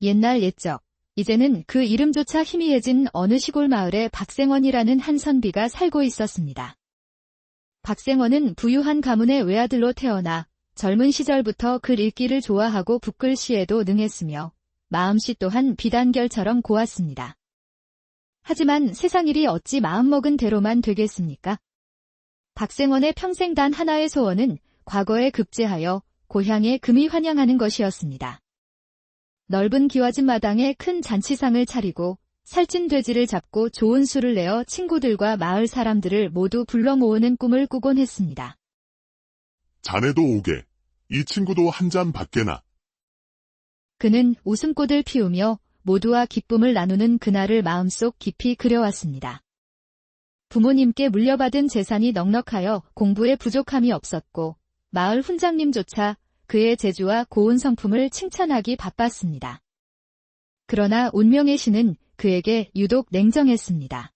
옛날 옛적, 이제는 그 이름조차 희미해진 어느 시골 마을에 박생원이라는 한 선비가 살고 있었습니다. 박생원은 부유한 가문의 외아들로 태어나 젊은 시절부터 글 읽기를 좋아하고 붓글씨에도 능했으며 마음씨 또한 비단결처럼 고왔습니다. 하지만 세상일이 어찌 마음먹은 대로만 되겠습니까? 박생원의 평생 단 하나의 소원은 과거에 급제하여 고향에 금이 환영하는 것이었습니다. 넓은 기와집 마당에 큰 잔치상을 차리고 살찐 돼지를 잡고 좋은 술을 내어 친구들과 마을 사람들을 모두 불러 모으는 꿈을 꾸곤 했습니다. 자네도 오게. 이 친구도 한 잔 받게나. 그는 웃음꽃을 피우며 모두와 기쁨을 나누는 그날을 마음속 깊이 그려왔습니다. 부모님께 물려받은 재산이 넉넉하여 공부에 부족함이 없었고 마을 훈장님조차 그의 재주와 고운 성품을 칭찬하기 바빴습니다. 그러나 운명의 신은 그에게 유독 냉정했습니다.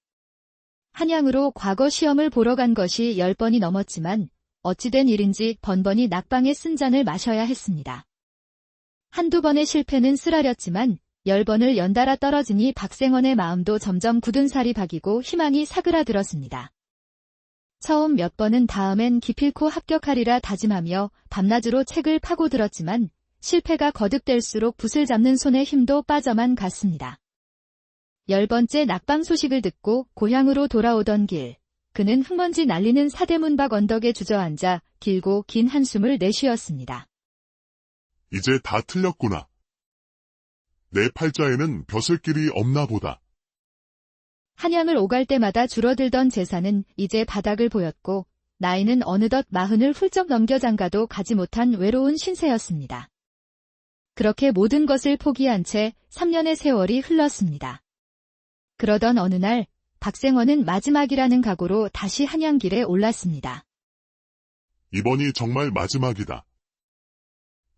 한양으로 과거 시험을 보러 간 것이 10번이 넘었지만 어찌된 일인지 번번이 낙방에 쓴 잔을 마셔야 했습니다. 한두 번의 실패는 쓰라렸지만 10번을 연달아 떨어지니 박생원의 마음도 점점 굳은 살이 박이고 희망이 사그라들었습니다. 처음 몇 번은 다음엔 기필코 합격하리라 다짐하며 밤낮으로 책을 파고들었지만 실패가 거듭될수록 붓을 잡는 손에 힘도 빠져만 갔습니다. 10번째 낙방 소식을 듣고 고향으로 돌아오던 길, 그는 흙먼지 날리는 사대문 밖 언덕에 주저앉아 길고 긴 한숨을 내쉬었습니다. 이제 다 틀렸구나. 내 팔자에는 벼슬길이 없나 보다. 한양을 오갈 때마다 줄어들던 재산은 이제 바닥을 보였고 나이는 어느덧 40을 훌쩍 넘겨 장가도 가지 못한 외로운 신세였습니다. 그렇게 모든 것을 포기한 채 3년의 세월이 흘렀습니다. 그러던 어느 날 박생원은 마지막이라는 각오로 다시 한양길에 올랐습니다. 이번이 정말 마지막이다.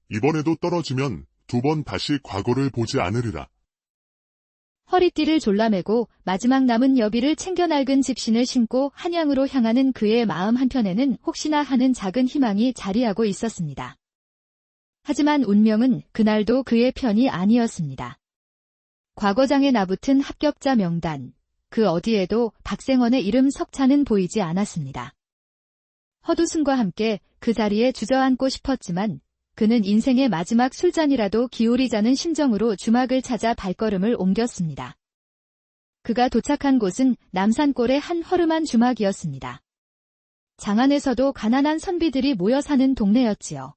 이번에도 떨어지면 2번 다시 과거를 보지 않으리라. 허리띠를 졸라매고 마지막 남은 여비를 챙겨 낡은 집신을 신고 한양으로 향하는 그의 마음 한편에는 혹시나 하는 작은 희망이 자리하고 있었습니다. 하지만 운명은 그날도 그의 편이 아니었습니다. 과거장에 나붙은 합격자 명단, 그 어디에도 박생원의 이름 석자는 보이지 않았습니다. 헛웃음과 함께 그 자리에 주저앉고 싶었지만 그는 인생의 마지막 술잔이라도 기울이자는 심정으로 주막을 찾아 발걸음을 옮겼습니다. 그가 도착한 곳은 남산골의 한 허름한 주막이었습니다. 장안에서도 가난한 선비들이 모여 사는 동네였지요.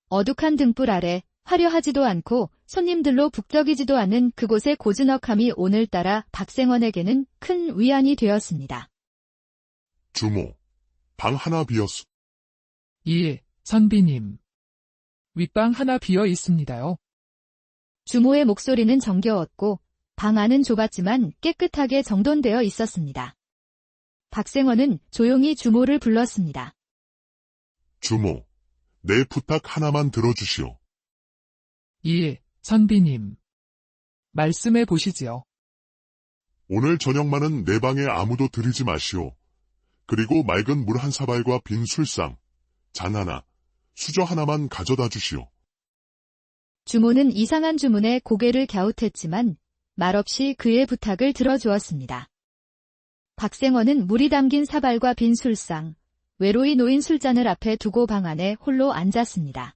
어둑한 등불 아래 화려하지도 않고 손님들로 북적이지도 않는 그곳의 고즈넉함이 오늘따라 박생원에게는 큰 위안이 되었습니다. 주모, 방 하나 비었소. 예, 선비님. 윗방 하나 비어 있습니다요. 주모의 목소리는 정겨웠고 방 안은 좁았지만 깨끗하게 정돈되어 있었습니다. 박생원은 조용히 주모를 불렀습니다. 주모, 내 부탁 하나만 들어주시오. 예, 선비님. 말씀해 보시지요. 오늘 저녁만은 내 방에 아무도 들이지 마시오. 그리고 맑은 물 한 사발과 빈 술상, 잔 하나, 수저 하나만 가져다 주시오. 주모는 이상한 주문에 고개를 갸웃했지만 말없이 그의 부탁을 들어주었습니다. 박생원은 물이 담긴 사발과 빈 술상, 외로이 놓인 술잔을 앞에 두고 방 안에 홀로 앉았습니다.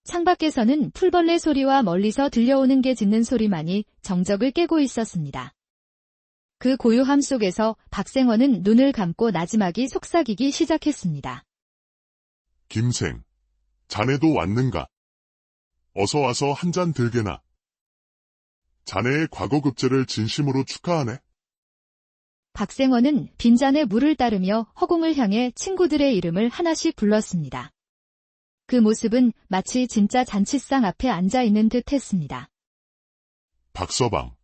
창밖에서는 풀벌레 소리와 멀리서 들려오는 개 짖는 소리만이 정적을 깨고 있었습니다. 그 고요함 속에서 박생원은 눈을 감고 나지막이 속삭이기 시작했습니다. 김생, 자네도 왔는가? 어서 와서 한 잔 들게나. 자네의 과거 급제를 진심으로 축하하네. 박생원은 빈잔에 물을 따르며 허공을 향해 친구들의 이름을 하나씩 불렀습니다. 그 모습은 마치 진짜 잔치상 앞에 앉아있는 듯 했습니다. 박서방,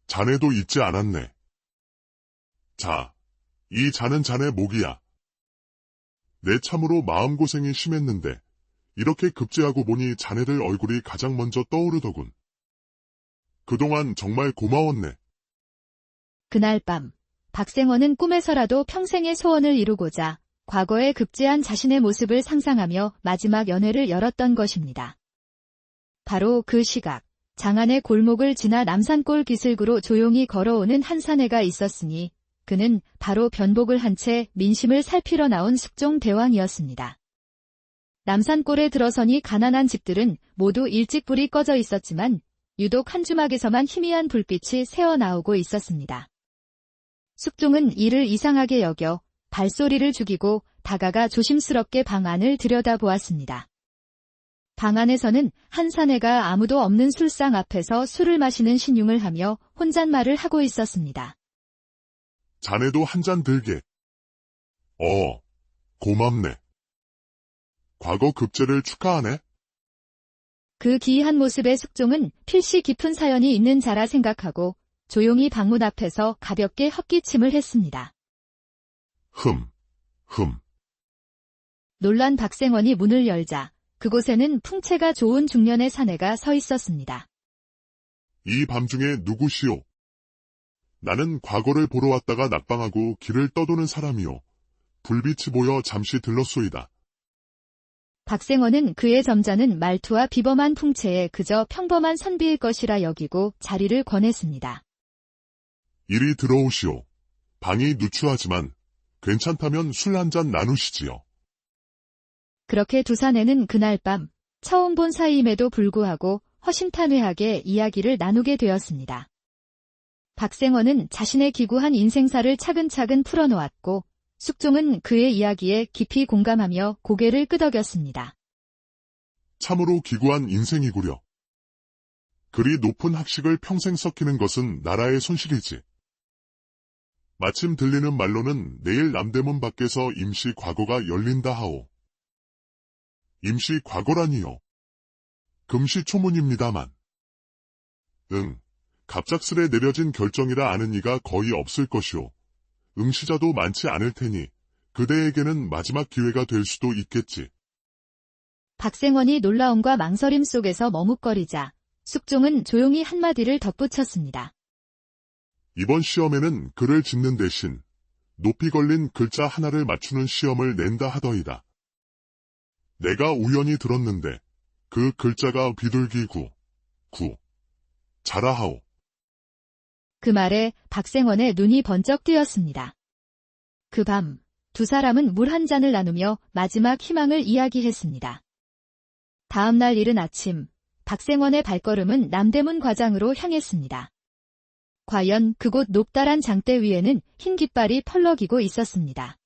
자네도 잊지 않았네. 자, 이 잔은 자네 목이야. 내 참으로 마음고생이 심했는데 이렇게 급제하고 보니 자네들 얼굴이 가장 먼저 떠오르더군. 그동안 정말 고마웠네. 그날 밤, 박생원은 꿈에서라도 평생의 소원을 이루고자 과거에 급제한 자신의 모습을 상상하며 마지막 연회를 열었던 것입니다. 바로 그 시각, 장안의 골목을 지나 남산골 기슭으로 조용히 걸어오는 한 사내가 있었으니 그는 바로 변복을 한 채 민심을 살피러 나온 숙종 대왕이었습니다. 남산골에 들어서니 가난한 집들은 모두 일찍 불이 꺼져 있었지만 유독 한 주막에서만 희미한 불빛이 새어나오고 있었습니다. 숙종은 이를 이상하게 여겨 발소리를 죽이고 다가가 조심스럽게 방 안을 들여다보았습니다. 방 안에서는 한 사내가 아무도 없는 술상 앞에서 술을 마시는 신용을 하며 혼잣말을 하고 있었습니다. 자네도 한 잔 들게. 고맙네. 과거 급제를 축하하네. 그 기이한 모습의 숙종은 필시 깊은 사연이 있는 자라 생각하고 조용히 방문 앞에서 가볍게 헛기침을 했습니다. 흠. 놀란 박생원이 문을 열자 그곳에는 풍채가 좋은 중년의 사내가 서 있었습니다. 이 밤중에 누구시오? 나는 과거를 보러 왔다가 낙방하고 길을 떠도는 사람이오. 불빛이 보여 잠시 들렀소이다. 박생원은 그의 점잖은 말투와 비범한 풍채에 그저 평범한 선비일 것이라 여기고 자리를 권했습니다. 이리 들어오시오. 방이 누추하지만 괜찮다면 술 한 잔 나누시지요. 그렇게 두 사내는 그날 밤 처음 본 사이임에도 불구하고 허심탄회하게 이야기를 나누게 되었습니다. 박생원은 자신의 기구한 인생사를 차근차근 풀어놓았고 숙종은 그의 이야기에 깊이 공감하며 고개를 끄덕였습니다. 참으로 기구한 인생이구려. 그리 높은 학식을 평생 썩히는 것은 나라의 손실이지. 마침 들리는 말로는 내일 남대문 밖에서 임시 과거가 열린다 하오. 임시 과거라니요. 금시초문입니다만. 갑작스레 내려진 결정이라 아는 이가 거의 없을 것이오. 응시자도 많지 않을 테니 그대에게는 마지막 기회가 될 수도 있겠지. 박생원이 놀라움과 망설임 속에서 머뭇거리자 숙종은 조용히 한마디를 덧붙였습니다. 이번 시험에는 글을 짓는 대신 높이 걸린 글자 하나를 맞추는 시험을 낸다 하더이다. 내가 우연히 들었는데 그 글자가 비둘기 구. 자라하오. 그 말에 박생원의 눈이 번쩍 뜨였습니다. 그 밤 두 사람은 물 한 잔을 나누며 마지막 희망을 이야기했습니다. 다음 날 이른 아침 박생원의 발걸음은 남대문 과장으로 향했습니다. 과연 그곳 높다란 장대 위에는 흰 깃발이 펄럭이고 있었습니다.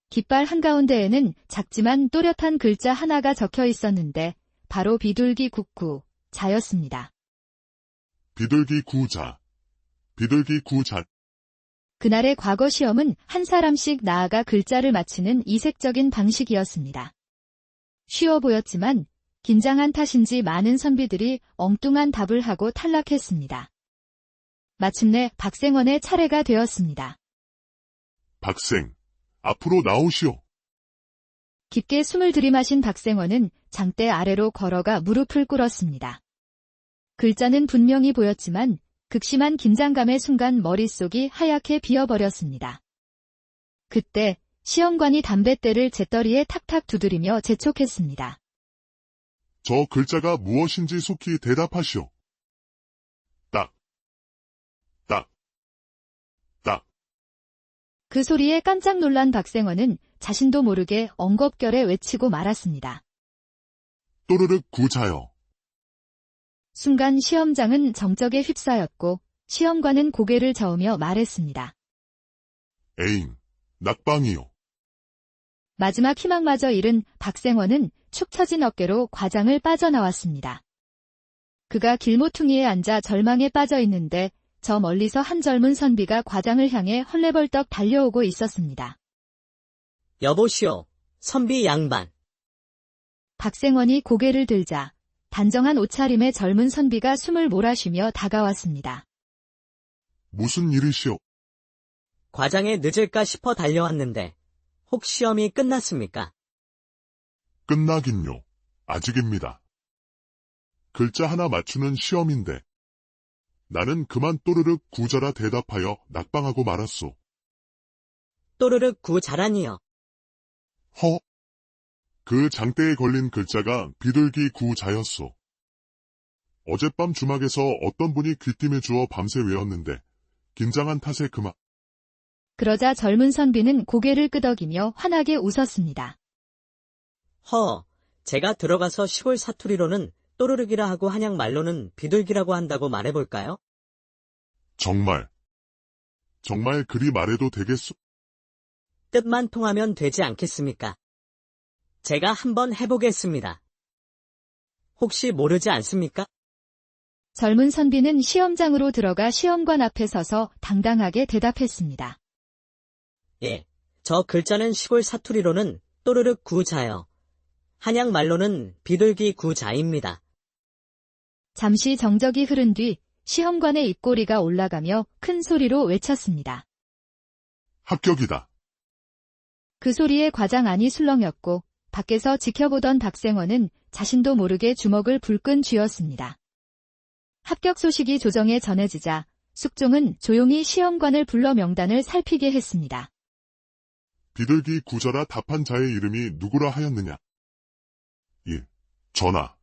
깃발 한가운데에는 작지만 또렷한 글자 하나가 적혀 있었는데 바로 비둘기 국구 자였습니다. 비둘기 구자. 그날의 과거 시험은 한 사람씩 나아가 글자를 맞히는 이색적인 방식이었습니다. 쉬워 보였지만 긴장한 탓인지 많은 선비들이 엉뚱한 답을 하고 탈락했습니다. 마침내 박생원의 차례가 되었습니다. 박생, 앞으로 나오시오. 깊게 숨을 들이마신 박생원은 장대 아래로 걸어가 무릎을 꿇었습니다. 글자는 분명히 보였지만 극심한 긴장감의 순간 머릿속이 하얗게 비어버렸습니다. 그때 시험관이 담뱃대를 재떨이에 탁탁 두드리며 재촉했습니다. 저 글자가 무엇인지 속히 대답하시오. 딱. 그 소리에 깜짝 놀란 박생원은 자신도 모르게 엉겁결에 외치고 말았습니다. 또르륵 구자요. 순간 시험장은 정적에 휩싸였고 시험관은 고개를 저으며 말했습니다. 에잉, 낙방이요. 마지막 희망마저 잃은 박생원은 축 처진 어깨로 과장을 빠져나왔습니다. 그가 길모퉁이에 앉아 절망에 빠져 있는데 저 멀리서 한 젊은 선비가 과장을 향해 헐레벌떡 달려오고 있었습니다. 여보시오, 선비 양반. 박생원이 고개를 들자 단정한 옷차림의 젊은 선비가 숨을 몰아쉬며 다가왔습니다. 무슨 일이시오? 과장에 늦을까 싶어 달려왔는데 혹 시험이 끝났습니까? 끝나긴요. 아직입니다. 글자 하나 맞추는 시험인데 나는 그만 또르륵 구자라 대답하여 낙방하고 말았소. 또르륵 구자라니요. 허? 그 장대에 걸린 글자가 비둘기 구자였소. 어젯밤 주막에서 어떤 분이 귀띔해 주어 밤새 외웠는데 긴장한 탓에 그만. 그러자 젊은 선비는 고개를 끄덕이며 환하게 웃었습니다. 제가 들어가서 시골 사투리로는 또르륵이라 하고 한양 말로는 비둘기라고 한다고 말해볼까요? 정말 그리 말해도 되겠소? 뜻만 통하면 되지 않겠습니까? 제가 한번 해보겠습니다. 혹시 모르지 않습니까? 젊은 선비는 시험장으로 들어가 시험관 앞에 서서 당당하게 대답했습니다. 예, 저 글자는 시골 사투리로는 또르륵 구자요. 한양 말로는 비둘기 구자입니다. 잠시 정적이 흐른 뒤 시험관의 입꼬리가 올라가며 큰 소리로 외쳤습니다. 합격이다. 그 소리에 과장 안이 술렁였고 밖에서 지켜보던 박생원은 자신도 모르게 주먹을 불끈 쥐었습니다. 합격 소식이 조정에 전해지자 숙종은 조용히 시험관을 불러 명단을 살피게 했습니다. 비둘기 구자라 답한 자의 이름이 누구라 하였느냐? 예, 전하.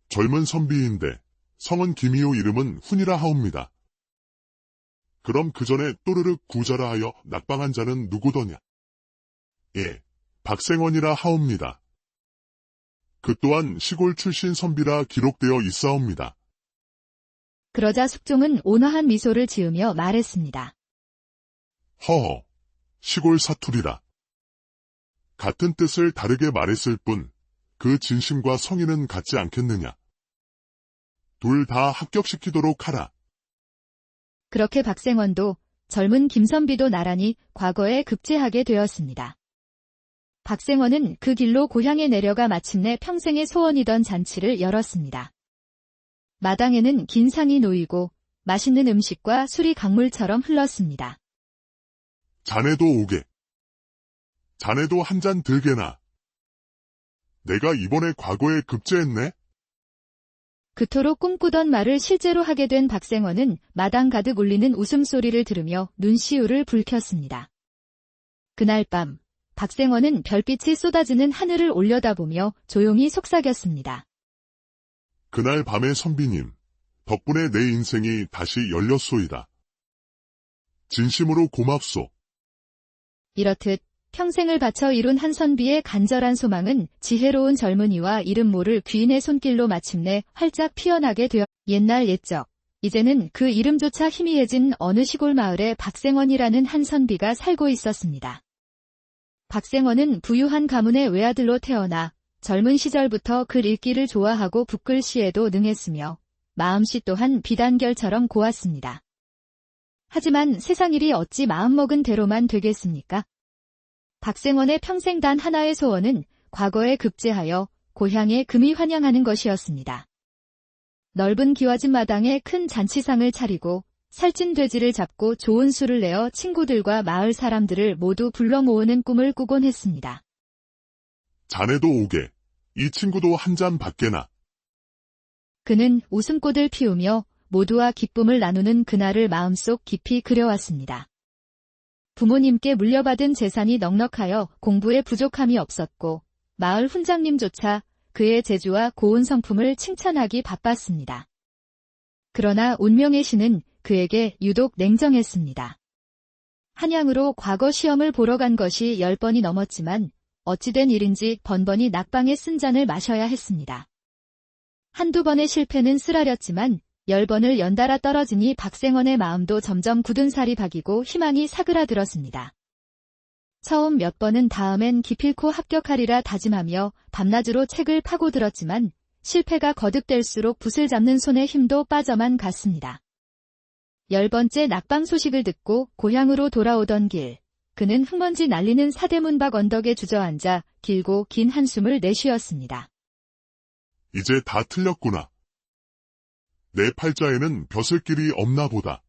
젊은 선비인데 성은 김이오 이름은 훈이라 하옵니다. 그럼 그 전에 또르륵 구자라 하여 낙방한 자는 누구더냐? 예, 박생원이라 하옵니다. 그 또한 시골 출신 선비라 기록되어 있사옵니다. 그러자 숙종은 온화한 미소를 지으며 말했습니다. 허허, 시골 사투리라. 같은 뜻을 다르게 말했을 뿐 그 진심과 성의는 같지 않겠느냐. 둘 다 합격시키도록 하라. 그렇게 박생원도 젊은 김선비도 나란히 과거에 급제하게 되었습니다. 박생원은 그 길로 고향에 내려가 마침내 평생의 소원이던 잔치를 열었습니다. 마당에는 긴 상이 놓이고 맛있는 음식과 술이 강물처럼 흘렀습니다. 자네도 오게. 자네도 한 잔 들게나. 내가 이번에 과거에 급제했네? 그토록 꿈꾸던 말을 실제로 하게 된 박생원은 마당 가득 울리는 웃음소리를 들으며 눈시울을 붉혔습니다. 그날 밤 박생원은 별빛이 쏟아지는 하늘을 올려다보며 조용히 속삭였습니다. 그날 밤에 선비님, 덕분에 내 인생이 다시 열렸소이다. 진심으로 고맙소. 이렇듯 평생을 바쳐 이룬 한 선비의 간절한 소망은 지혜로운 젊은이와 이름 모를 귀인의 손길로 마침내 활짝 피어나게 되어 옛날 옛적, 이제는 그 이름조차 희미해진 어느 시골 마을에 박생원이라는 한 선비가 살고 있었습니다. 박생원은 부유한 가문의 외아들로 태어나 젊은 시절부터 글 읽기를 좋아하고 붓글씨에도 능했으며 마음씨 또한 비단결처럼 고왔습니다. 하지만 세상일이 어찌 마음먹은 대로만 되겠습니까? 박생원의 평생 단 하나의 소원은 과거에 급제하여 고향에 금이 환영하는 것이었습니다. 넓은 기와집 마당에 큰 잔치상을 차리고 살찐 돼지를 잡고 좋은 술을 내어 친구들과 마을 사람들을 모두 불러 모으는 꿈을 꾸곤 했습니다. 자네도 오게. 이 친구도 한 잔 받게나. 그는 웃음꽃을 피우며 모두와 기쁨을 나누는 그날을 마음속 깊이 그려왔습니다. 부모님께 물려받은 재산이 넉넉하여 공부에 부족함이 없었고 마을 훈장님조차 그의 재주와 고운 성품을 칭찬하기 바빴습니다. 그러나 운명의 신은 그에게 유독 냉정했습니다. 한양으로 과거 시험을 보러 간 것이 10번이 넘었지만 어찌된 일인지 번번이 낙방에 쓴 잔을 마셔야 했습니다. 한두 번의 실패는 쓰라렸지만 10번을 연달아 떨어지니 박생원의 마음도 점점 굳은 살이 박이고 희망이 사그라들었습니다. 처음 몇 번은 다음엔 기필코 합격하리라 다짐하며 밤낮으로 책을 파고들었지만 실패가 거듭될수록 붓을 잡는 손에 힘도 빠져만 갔습니다. 10번째 낙방 소식을 듣고 고향으로 돌아오던 길, 그는 흙먼지 날리는 사대문 밖 언덕에 주저앉아 길고 긴 한숨을 내쉬었습니다. 이제 다 틀렸구나. 내 팔자에는 벼슬길이 없나 보다.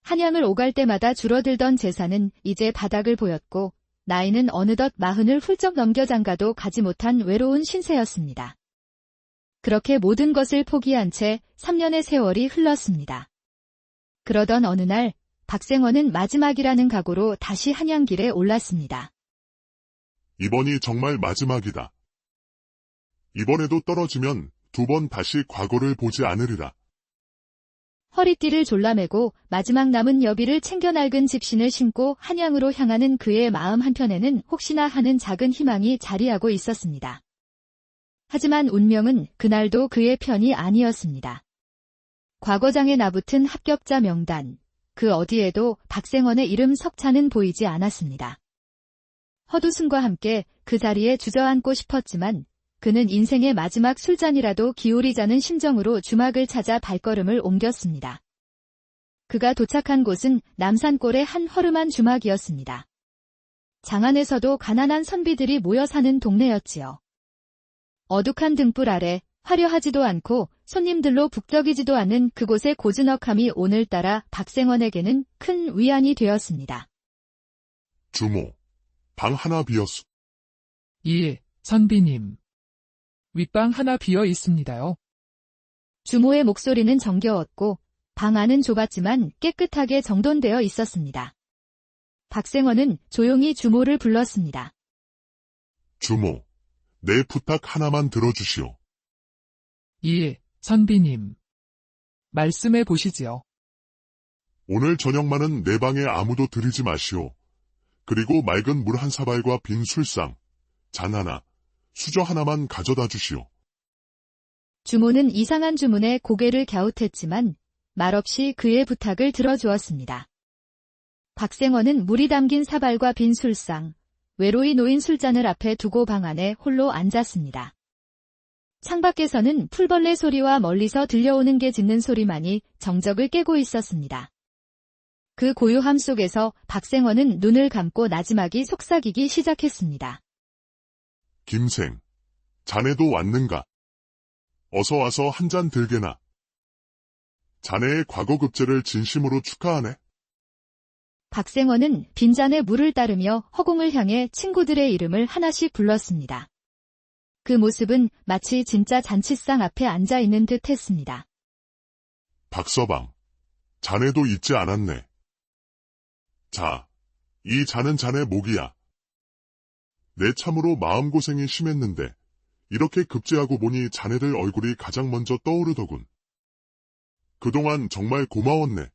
한양을 오갈 때마다 줄어들던 재산은 이제 바닥을 보였고 나이는 어느덧 40을 훌쩍 넘겨 장가도 가지 못한 외로운 신세였습니다. 그렇게 모든 것을 포기한 채 3년의 세월이 흘렀습니다. 그러던 어느 날 박생원은 마지막이라는 각오로 다시 한양길에 올랐습니다. 이번이 정말 마지막이다. 이번에도 떨어지면 두 번 다시 과거를 보지 않으리라. 허리띠를 졸라매고 마지막 남은 여비를 챙겨 낡은 집신을 신고 한양으로 향하는 그의 마음 한편에는 혹시나 하는 작은 희망이 자리하고 있었습니다. 하지만 운명은 그날도 그의 편이 아니었습니다. 과거장에 나붙은 합격자 명단, 그 어디에도 박생원의 이름 석자는 보이지 않았습니다. 헛웃음과 함께 그 자리에 주저앉고 싶었지만 그는 인생의 마지막 술잔이라도 기울이자는 심정으로 주막을 찾아 발걸음을 옮겼습니다. 그가 도착한 곳은 남산골의 한 허름한 주막이었습니다. 장안에서도 가난한 선비들이 모여 사는 동네였지요. 어둑한 등불 아래 화려하지도 않고 손님들로 북적이지도 않은 그곳의 고즈넉함이 오늘따라 박생원에게는 큰 위안이 되었습니다. 주모, 방 하나 비었소. 예, 선비님. 윗방 하나 비어 있습니다요. 주모의 목소리는 정겨웠고 방 안은 좁았지만 깨끗하게 정돈되어 있었습니다. 박생원은 조용히 주모를 불렀습니다. 주모, 내 부탁 하나만 들어주시오. 예, 선비님. 말씀해 보시지요. 오늘 저녁만은 내 방에 아무도 들이지 마시오. 그리고 맑은 물 한 사발과 빈 술상, 잔 하나, 수저 하나만 가져다 주시오. 주모는 이상한 주문에 고개를 갸웃했지만 말없이 그의 부탁을 들어주었습니다. 박생원은 물이 담긴 사발과 빈 술상, 외로이 놓인 술잔을 앞에 두고 방 안에 홀로 앉았습니다. 창밖에서는 풀벌레 소리와 멀리서 들려오는 개 짖는 소리만이 정적을 깨고 있었습니다. 그 고요함 속에서 박생원은 눈을 감고 나지막이 속삭이기 시작했습니다. 김생, 자네도 왔는가? 어서 와서 한 잔 들게나. 자네의 과거 급제를 진심으로 축하하네. 박생원은 빈잔에 물을 따르며 허공을 향해 친구들의 이름을 하나씩 불렀습니다. 그 모습은 마치 진짜 잔치상 앞에 앉아 있는 듯 했습니다. 박서방, 자네도 잊지 않았네. 자, 이 잔은 자네 목이야. 내 참으로 마음고생이 심했는데 이렇게 급제하고 보니 자네들 얼굴이 가장 먼저 떠오르더군. 그동안 정말 고마웠네.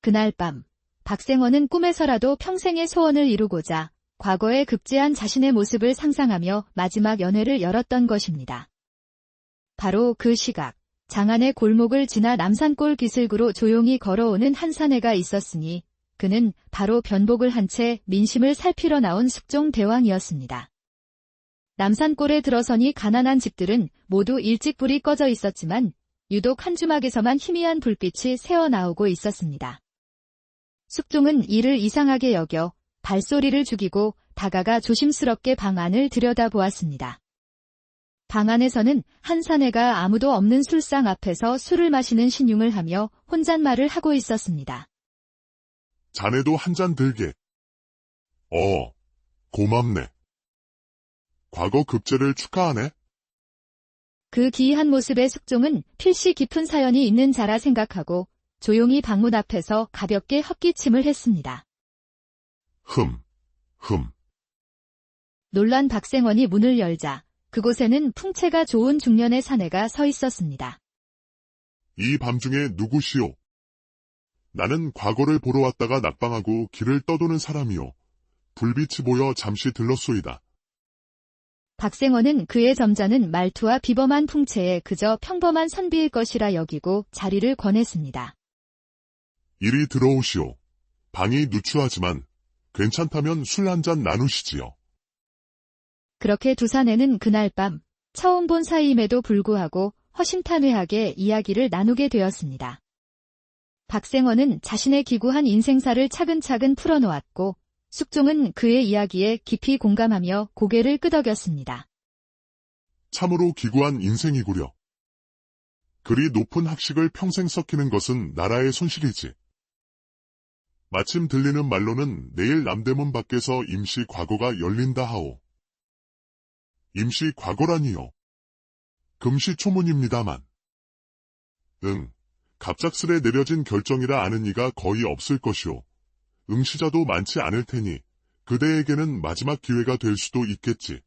그날 밤 박생원은 꿈에서라도 평생의 소원을 이루고자 과거에 급제한 자신의 모습을 상상하며 마지막 연회를 열었던 것입니다. 바로 그 시각, 장안의 골목을 지나 남산골 기슭으로 조용히 걸어오는 한 사내가 있었으니 그는 바로 변복을 한 채 민심을 살피러 나온 숙종 대왕이었습니다. 남산골에 들어서니 가난한 집들은 모두 일찍 불이 꺼져 있었지만 유독 한 주막에서만 희미한 불빛이 새어나오고 있었습니다. 숙종은 이를 이상하게 여겨 발소리를 죽이고 다가가 조심스럽게 방 안을 들여다보았습니다. 방 안에서는 한 사내가 아무도 없는 술상 앞에서 술을 마시는 신용을 하며 혼잣말을 하고 있었습니다. 자네도 한 잔 들게. 고맙네. 과거 급제를 축하하네. 그 기이한 모습의 숙종은 필시 깊은 사연이 있는 자라 생각하고 조용히 방문 앞에서 가볍게 헛기침을 했습니다. 흠. 놀란 박생원이 문을 열자 그곳에는 풍채가 좋은 중년의 사내가 서 있었습니다. 이 밤중에 누구시오? 나는 과거를 보러 왔다가 낙방하고 길을 떠도는 사람이오. 불빛이 보여 잠시 들렀소이다. 박생원은 그의 점잖은 말투와 비범한 풍채에 그저 평범한 선비일 것이라 여기고 자리를 권했습니다. 이리 들어오시오. 방이 누추하지만 괜찮다면 술 한 잔 나누시지요. 그렇게 두 사내는 그날 밤 처음 본 사이임에도 불구하고 허심탄회하게 이야기를 나누게 되었습니다. 박생원은 자신의 기구한 인생사를 차근차근 풀어놓았고 숙종은 그의 이야기에 깊이 공감하며 고개를 끄덕였습니다. 참으로 기구한 인생이구려. 그리 높은 학식을 평생 썩히는 것은 나라의 손실이지. 마침 들리는 말로는 내일 남대문 밖에서 임시 과거가 열린다 하오. 임시 과거라니요. 금시초문입니다만. 갑작스레 내려진 결정이라 아는 이가 거의 없을 것이오. 응시자도 많지 않을 테니 그대에게는 마지막 기회가 될 수도 있겠지.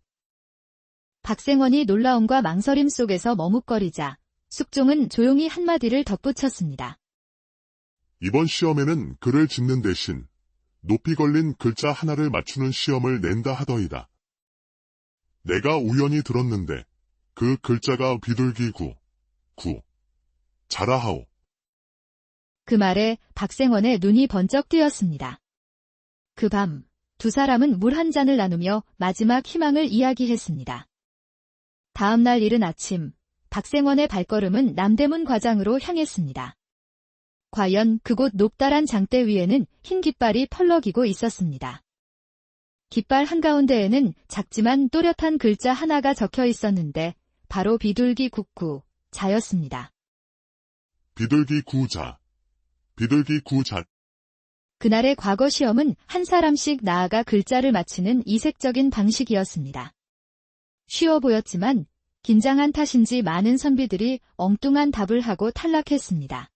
박생원이 놀라움과 망설임 속에서 머뭇거리자 숙종은 조용히 한마디를 덧붙였습니다. 이번 시험에는 글을 짓는 대신 높이 걸린 글자 하나를 맞추는 시험을 낸다 하더이다. 내가 우연히 들었는데 그 글자가 비둘기 구. 자라하오. 그 말에 박생원의 눈이 번쩍 뜨였습니다. 그 밤, 두 사람은 물 한 잔을 나누며 마지막 희망을 이야기했습니다. 다음 날 이른 아침, 박생원의 발걸음은 남대문 과장으로 향했습니다. 과연 그곳 높다란 장대 위에는 흰 깃발이 펄럭이고 있었습니다. 깃발 한가운데에는 작지만 또렷한 글자 하나가 적혀 있었는데 바로 비둘기 국구, 자였습니다. 비둘기 구자. 비둘기 구자. 그날의 과거 시험은 한 사람씩 나아가 글자를 맞히는 이색적인 방식이었습니다. 쉬워 보였지만 긴장한 탓인지 많은 선비들이 엉뚱한 답을 하고 탈락했습니다.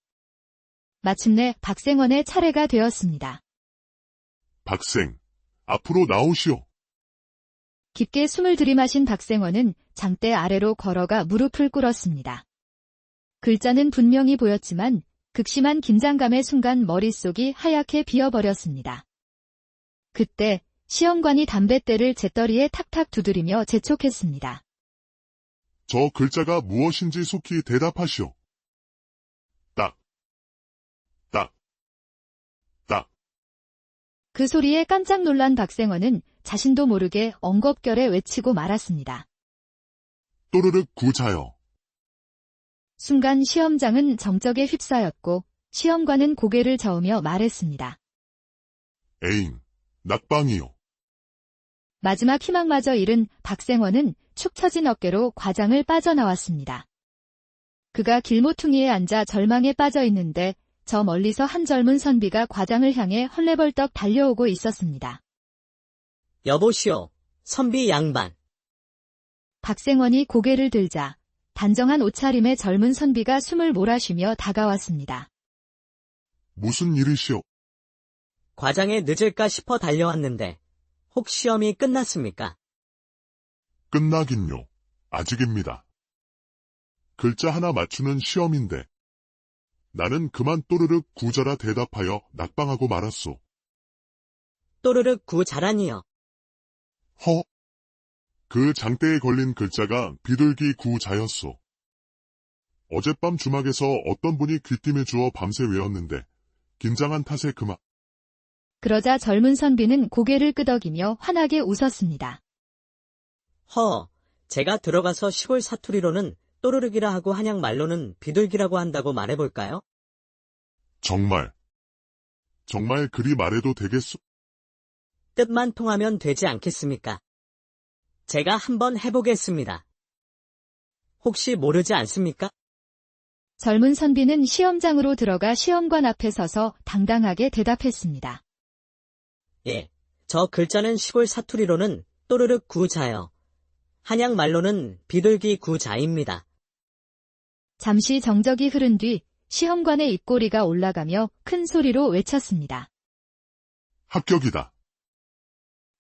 마침내 박생원의 차례가 되었습니다. 박생, 앞으로 나오시오. 깊게 숨을 들이마신 박생원은 장대 아래로 걸어가 무릎을 꿇었습니다. 글자는 분명히 보였지만 극심한 긴장감의 순간 머릿속이 하얗게 비어버렸습니다. 그때 시험관이 담뱃대를 재떨이에 탁탁 두드리며 재촉했습니다. 저 글자가 무엇인지 속히 대답하시오. 딱. 그 소리에 깜짝 놀란 박생원은 자신도 모르게 엉겁결에 외치고 말았습니다. 또르륵 구자여. 순간 시험장은 정적에 휩싸였고 시험관은 고개를 저으며 말했습니다. 에잉, 낙방이요. 마지막 희망마저 잃은 박생원은 축 처진 어깨로 과장을 빠져나왔습니다. 그가 길모퉁이에 앉아 절망에 빠져 있는데 저 멀리서 한 젊은 선비가 과장을 향해 헐레벌떡 달려오고 있었습니다. 여보시오, 선비 양반. 박생원이 고개를 들자 단정한 옷차림의 젊은 선비가 숨을 몰아쉬며 다가왔습니다. 무슨 일이시오? 과장에 늦을까 싶어 달려왔는데 혹 시험이 끝났습니까? 끝나긴요. 아직입니다. 글자 하나 맞추는 시험인데 나는 그만 또르륵 구자라 대답하여 낙방하고 말았소. 또르륵 구자라니요. 허? 그 장대에 걸린 글자가 비둘기 구자였소. 어젯밤 주막에서 어떤 분이 귀띔해 주어 밤새 외웠는데 긴장한 탓에 그만. 그러자 젊은 선비는 고개를 끄덕이며 환하게 웃었습니다. 제가 들어가서 시골 사투리로는 또르륵이라 하고 한양말로는 비둘기라고 한다고 말해볼까요? 정말 그리 말해도 되겠소? 뜻만 통하면 되지 않겠습니까? 제가 한번 해보겠습니다. 혹시 모르지 않습니까? 젊은 선비는 시험장으로 들어가 시험관 앞에 서서 당당하게 대답했습니다. 예, 저 글자는 시골 사투리로는 또르륵 구자요. 한양말로는 비둘기 구자입니다. 잠시 정적이 흐른 뒤 시험관의 입꼬리가 올라가며 큰 소리로 외쳤습니다. 합격이다.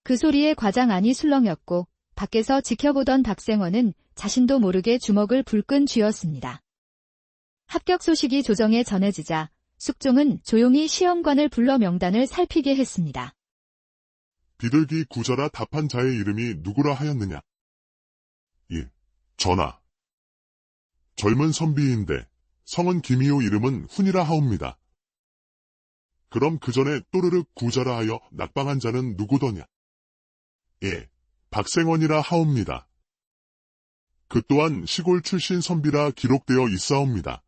그 소리에 과장 안이 술렁였고 밖에서 지켜보던 박생원은 자신도 모르게 주먹을 불끈 쥐었습니다. 합격 소식이 조정에 전해지자 숙종은 조용히 시험관을 불러 명단을 살피게 했습니다. 비둘기 구자라 답한 자의 이름이 누구라 하였느냐? 예, 전하. 젊은 선비인데 성은 김이오, 이름은 훈이라 하옵니다. 그럼 그 전에 또르륵 구자라 하여 낙방한 자는 누구더냐? 예, 박생원이라 하옵니다. 그 또한 시골 출신 선비라 기록되어 있사옵니다.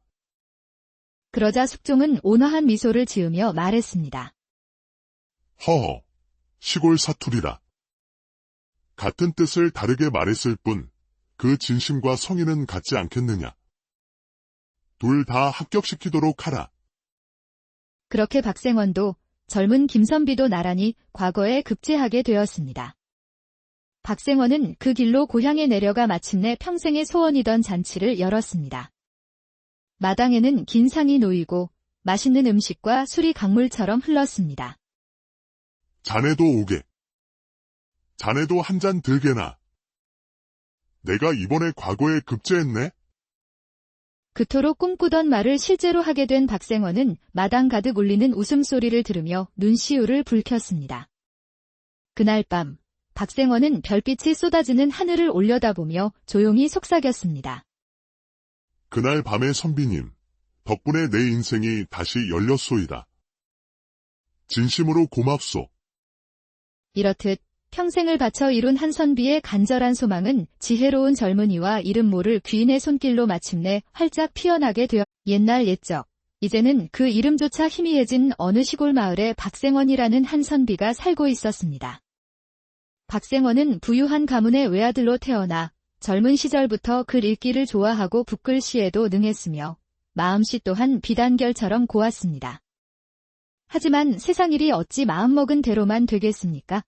그러자 숙종은 온화한 미소를 지으며 말했습니다. 허허, 시골 사투리라. 같은 뜻을 다르게 말했을 뿐 그 진심과 성의는 같지 않겠느냐. 둘 다 합격시키도록 하라. 그렇게 박생원도 젊은 김선비도 나란히 과거에 급제하게 되었습니다. 박생원은 그 길로 고향에 내려가 마침내 평생의 소원이던 잔치를 열었습니다. 마당에는 긴 상이 놓이고 맛있는 음식과 술이 강물처럼 흘렀습니다. 자네도 오게. 자네도 한 잔 들게나. 내가 이번에 과거에 급제했네? 그토록 꿈꾸던 말을 실제로 하게 된 박생원은 마당 가득 울리는 웃음소리를 들으며 눈시울을 붉혔습니다. 그날 밤, 박생원은 별빛이 쏟아지는 하늘을 올려다보며 조용히 속삭였습니다. 그날 밤에 선비님, 덕분에 내 인생이 다시 열렸소이다. 진심으로 고맙소. 이렇듯 평생을 바쳐 이룬 한선비의 간절한 소망은 지혜로운 젊은이와 이름 모를 귀인의 손길로 마침내 활짝 피어나게 되어 옛날 옛적, 이제는 그 이름조차 희미해진 어느 시골 마을에 박생원이라는 한선비가 살고 있었습니다. 박생원은 부유한 가문의 외아들로 태어나 젊은 시절부터 글 읽기를 좋아하고 붓글씨에도 능했으며 마음씨 또한 비단결처럼 고왔습니다. 하지만 세상일이 어찌 마음먹은 대로만 되겠습니까?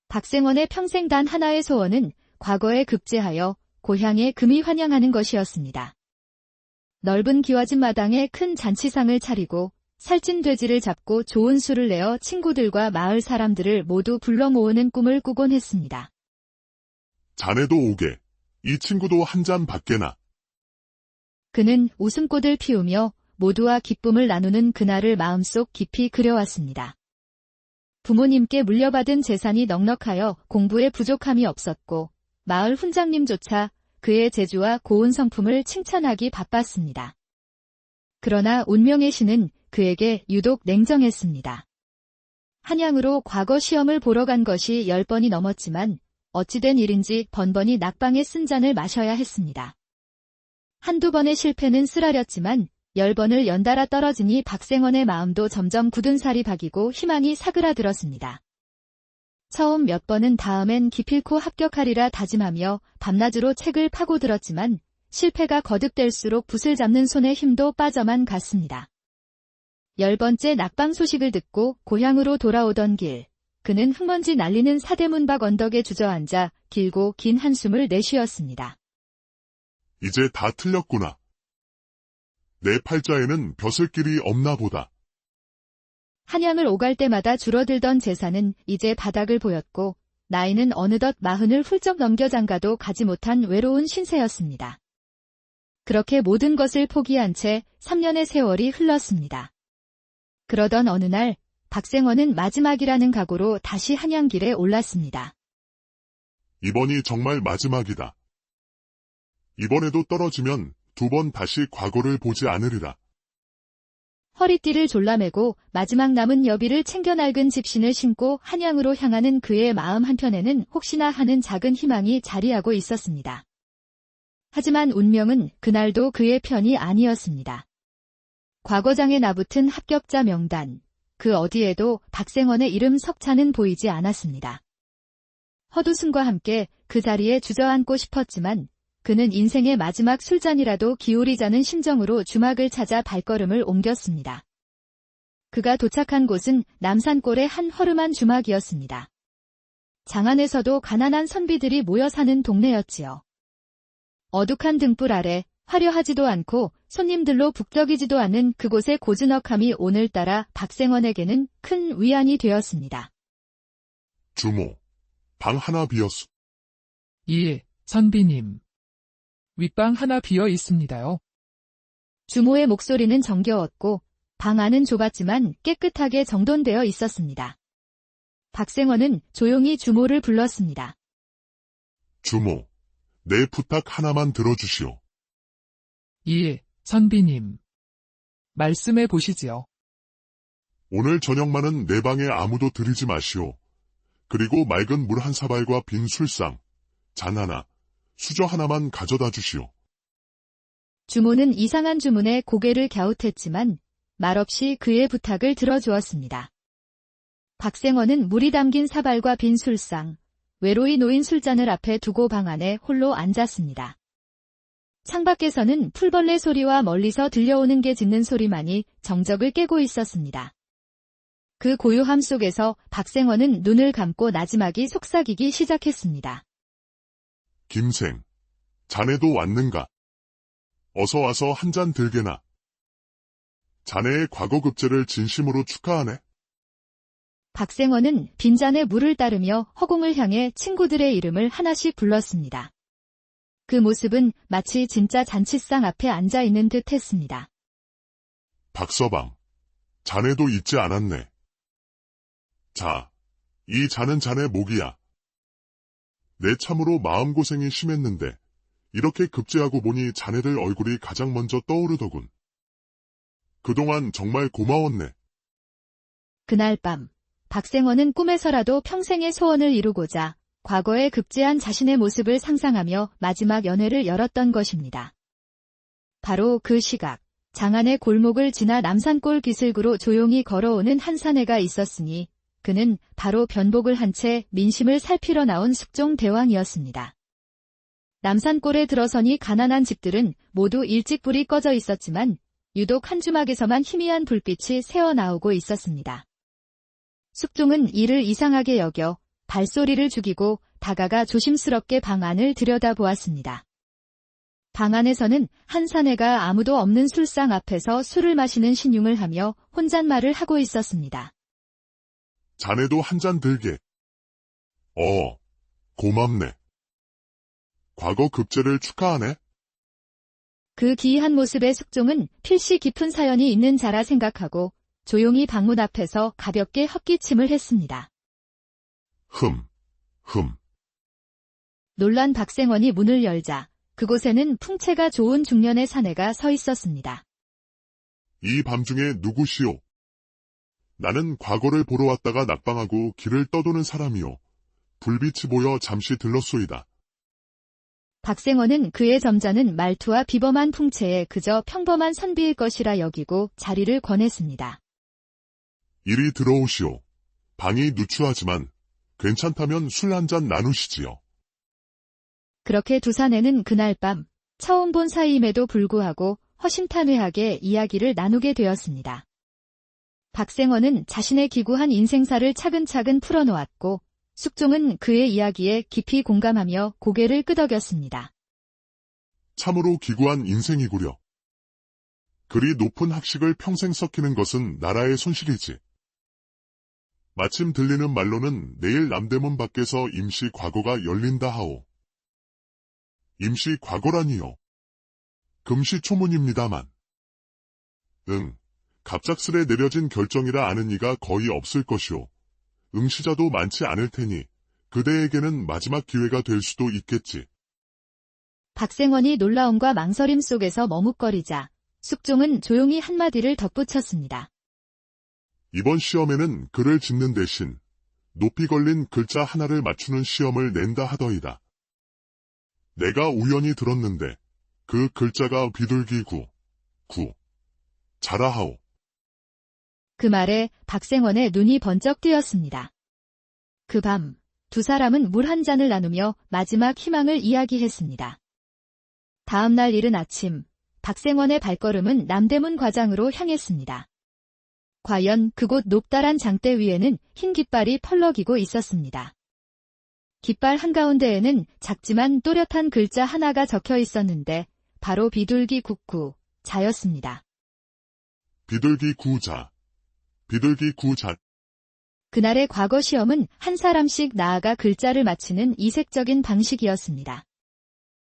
박생원의 평생 단 하나의 소원은 과거에 급제하여 고향에 금이 환영하는 것이었습니다. 넓은 기와집 마당에 큰 잔치상을 차리고 살찐 돼지를 잡고 좋은 술을 내어 친구들과 마을 사람들을 모두 불러 모으는 꿈을 꾸곤 했습니다. 자네도 오게. 이 친구도 한 잔 받게나. 그는 웃음꽃을 피우며 모두와 기쁨을 나누는 그날을 마음속 깊이 그려왔습니다. 부모님께 물려받은 재산이 넉넉하여 공부에 부족함이 없었고 마을 훈장님조차 그의 재주와 고운 성품을 칭찬하기 바빴습니다. 그러나 운명의 신은 그에게 유독 냉정했습니다. 한양으로 과거 시험을 보러 간 것이 10번이 넘었지만 어찌된 일인지 번번이 낙방에 쓴 잔을 마셔야 했습니다. 한두 번의 실패는 쓰라렸지만 10번을 연달아 떨어지니 박생원의 마음도 점점 굳은 살이 박이고 희망이 사그라들었습니다. 처음 몇 번은 다음엔 기필코 합격하리라 다짐하며 밤낮으로 책을 파고들었지만 실패가 거듭될수록 붓을 잡는 손에 힘도 빠져만 갔습니다. 10번째 낙방 소식을 듣고 고향으로 돌아오던 길, 그는 흙먼지 날리는 사대문 밖 언덕에 주저앉아 길고 긴 한숨을 내쉬었습니다. 이제 다 틀렸구나. 내 팔자에는 벼슬 길이 없나 보다. 한양을 오갈 때마다 줄어들던 재산은 이제 바닥을 보였고 나이는 어느덧 40을 훌쩍 넘겨 장가도 가지 못한 외로운 신세였습니다. 그렇게 모든 것을 포기한 채 3년의 세월이 흘렀습니다. 그러던 어느 날 박생원은 마지막이라는 각오로 다시 한양길에 올랐습니다. 이번이 정말 마지막이다. 이번에도 떨어지면 2번 다시 과거를 보지 않으리라. 허리띠를 졸라매고 마지막 남은 여비를 챙겨 낡은 집신을 신고 한양으로 향하는 그의 마음 한편에는 혹시나 하는 작은 희망이 자리하고 있었습니다. 하지만 운명은 그날도 그의 편이 아니었습니다. 과거장에 나붙은 합격자 명단, 그 어디에도 박생원의 이름 석자는 보이지 않았습니다. 헛웃음과 함께 그 자리에 주저앉고 싶었지만 그는 인생의 마지막 술잔이라도 기울이자는 심정으로 주막을 찾아 발걸음을 옮겼습니다. 그가 도착한 곳은 남산골의 한 허름한 주막이었습니다. 장안에서도 가난한 선비들이 모여 사는 동네였지요. 어둑한 등불 아래 화려하지도 않고 손님들로 북적이지도 않은 그곳의 고즈넉함이 오늘따라 박생원에게는 큰 위안이 되었습니다. 주모, 방 하나 비었소. 예, 선비님. 윗방 하나 비어 있습니다요. 주모의 목소리는 정겨웠고 방 안은 좁았지만 깨끗하게 정돈되어 있었습니다. 박생원은 조용히 주모를 불렀습니다. 주모, 내 부탁 하나만 들어주시오. 예, 선비님. 말씀해 보시지요. 오늘 저녁만은 내 방에 아무도 들이지 마시오. 그리고 맑은 물 한 사발과 빈 술상, 잔 하나, 수저 하나만 가져다 주시오. 주모는 이상한 주문에 고개를 갸웃했지만 말없이 그의 부탁을 들어주었습니다. 박생원은 물이 담긴 사발과 빈 술상, 외로이 놓인 술잔을 앞에 두고 방 안에 홀로 앉았습니다. 창밖에서는 풀벌레 소리와 멀리서 들려오는 개 짖는 소리만이 정적을 깨고 있었습니다. 그 고요함 속에서 박생원은 눈을 감고 나지막이 속삭이기 시작했습니다. 김생, 자네도 왔는가? 어서 와서 한 잔 들게나. 자네의 과거 급제를 진심으로 축하하네. 박생원은 빈잔에 물을 따르며 허공을 향해 친구들의 이름을 하나씩 불렀습니다. 그 모습은 마치 진짜 잔치상 앞에 앉아 있는 듯 했습니다. 박서방, 자네도 잊지 않았네. 자, 이 잔은 자네 목이야. 내 참으로 마음고생이 심했는데 이렇게 급제하고 보니 자네들 얼굴이 가장 먼저 떠오르더군. 그동안 정말 고마웠네. 그날 밤, 박생원은 꿈에서라도 평생의 소원을 이루고자 과거에 급제한 자신의 모습을 상상하며 마지막 연회를 열었던 것입니다. 바로 그 시각, 장안의 골목을 지나 남산골 기슭으로 조용히 걸어오는 한 사내가 있었으니 그는 바로 변복을 한 채 민심을 살피러 나온 숙종 대왕이었습니다. 남산골에 들어서니 가난한 집들은 모두 일찍 불이 꺼져 있었지만 유독 한 주막에서만 희미한 불빛이 새어나오고 있었습니다. 숙종은 이를 이상하게 여겨 발소리를 죽이고 다가가 조심스럽게 방 안을 들여다보았습니다. 방 안에서는 한 사내가 아무도 없는 술상 앞에서 술을 마시는 신용을 하며 혼잣말을 하고 있었습니다. 자네도 한 잔 들게. 고맙네. 과거 급제를 축하하네. 그 기이한 모습의 숙종은 필시 깊은 사연이 있는 자라 생각하고 조용히 방문 앞에서 가볍게 헛기침을 했습니다. 흠. 놀란 박생원이 문을 열자 그곳에는 풍채가 좋은 중년의 사내가 서 있었습니다. 이 밤중에 누구시오? 나는 과거를 보러 왔다가 낙방하고 길을 떠도는 사람이오. 불빛이 보여 잠시 들렀소이다. 박생원은 그의 점잖은 말투와 비범한 풍채에 그저 평범한 선비일 것이라 여기고 자리를 권했습니다. 이리 들어오시오. 방이 누추하지만 괜찮다면 술 한 잔 나누시지요. 그렇게 두 사내는 그날 밤 처음 본 사이임에도 불구하고 허심탄회하게 이야기를 나누게 되었습니다. 박생원은 자신의 기구한 인생사를 차근차근 풀어놓았고 숙종은 그의 이야기에 깊이 공감하며 고개를 끄덕였습니다. 참으로 기구한 인생이구려. 그리 높은 학식을 평생 썩히는 것은 나라의 손실이지. 마침 들리는 말로는 내일 남대문 밖에서 임시 과거가 열린다 하오. 임시 과거라니요. 금시초문입니다만. 갑작스레 내려진 결정이라 아는 이가 거의 없을 것이오. 응시자도 많지 않을 테니 그대에게는 마지막 기회가 될 수도 있겠지. 박생원이 놀라움과 망설임 속에서 머뭇거리자 숙종은 조용히 한마디를 덧붙였습니다. 이번 시험에는 글을 짓는 대신 높이 걸린 글자 하나를 맞추는 시험을 낸다 하더이다. 내가 우연히 들었는데 그 글자가 비둘기 구, 자라하오. 그 말에 박생원의 눈이 번쩍 뜨였습니다. 그 밤, 두 사람은 물 한 잔을 나누며 마지막 희망을 이야기했습니다. 다음 날 이른 아침, 박생원의 발걸음은 남대문 과장으로 향했습니다. 과연 그곳 높다란 장대 위에는 흰 깃발이 펄럭이고 있었습니다. 깃발 한가운데에는 작지만 또렷한 글자 하나가 적혀 있었는데 바로 비둘기 국구, 자였습니다. 비둘기 구자. 그날의 과거 시험은 한 사람씩 나아가 글자를 맞히는 이색적인 방식이었습니다.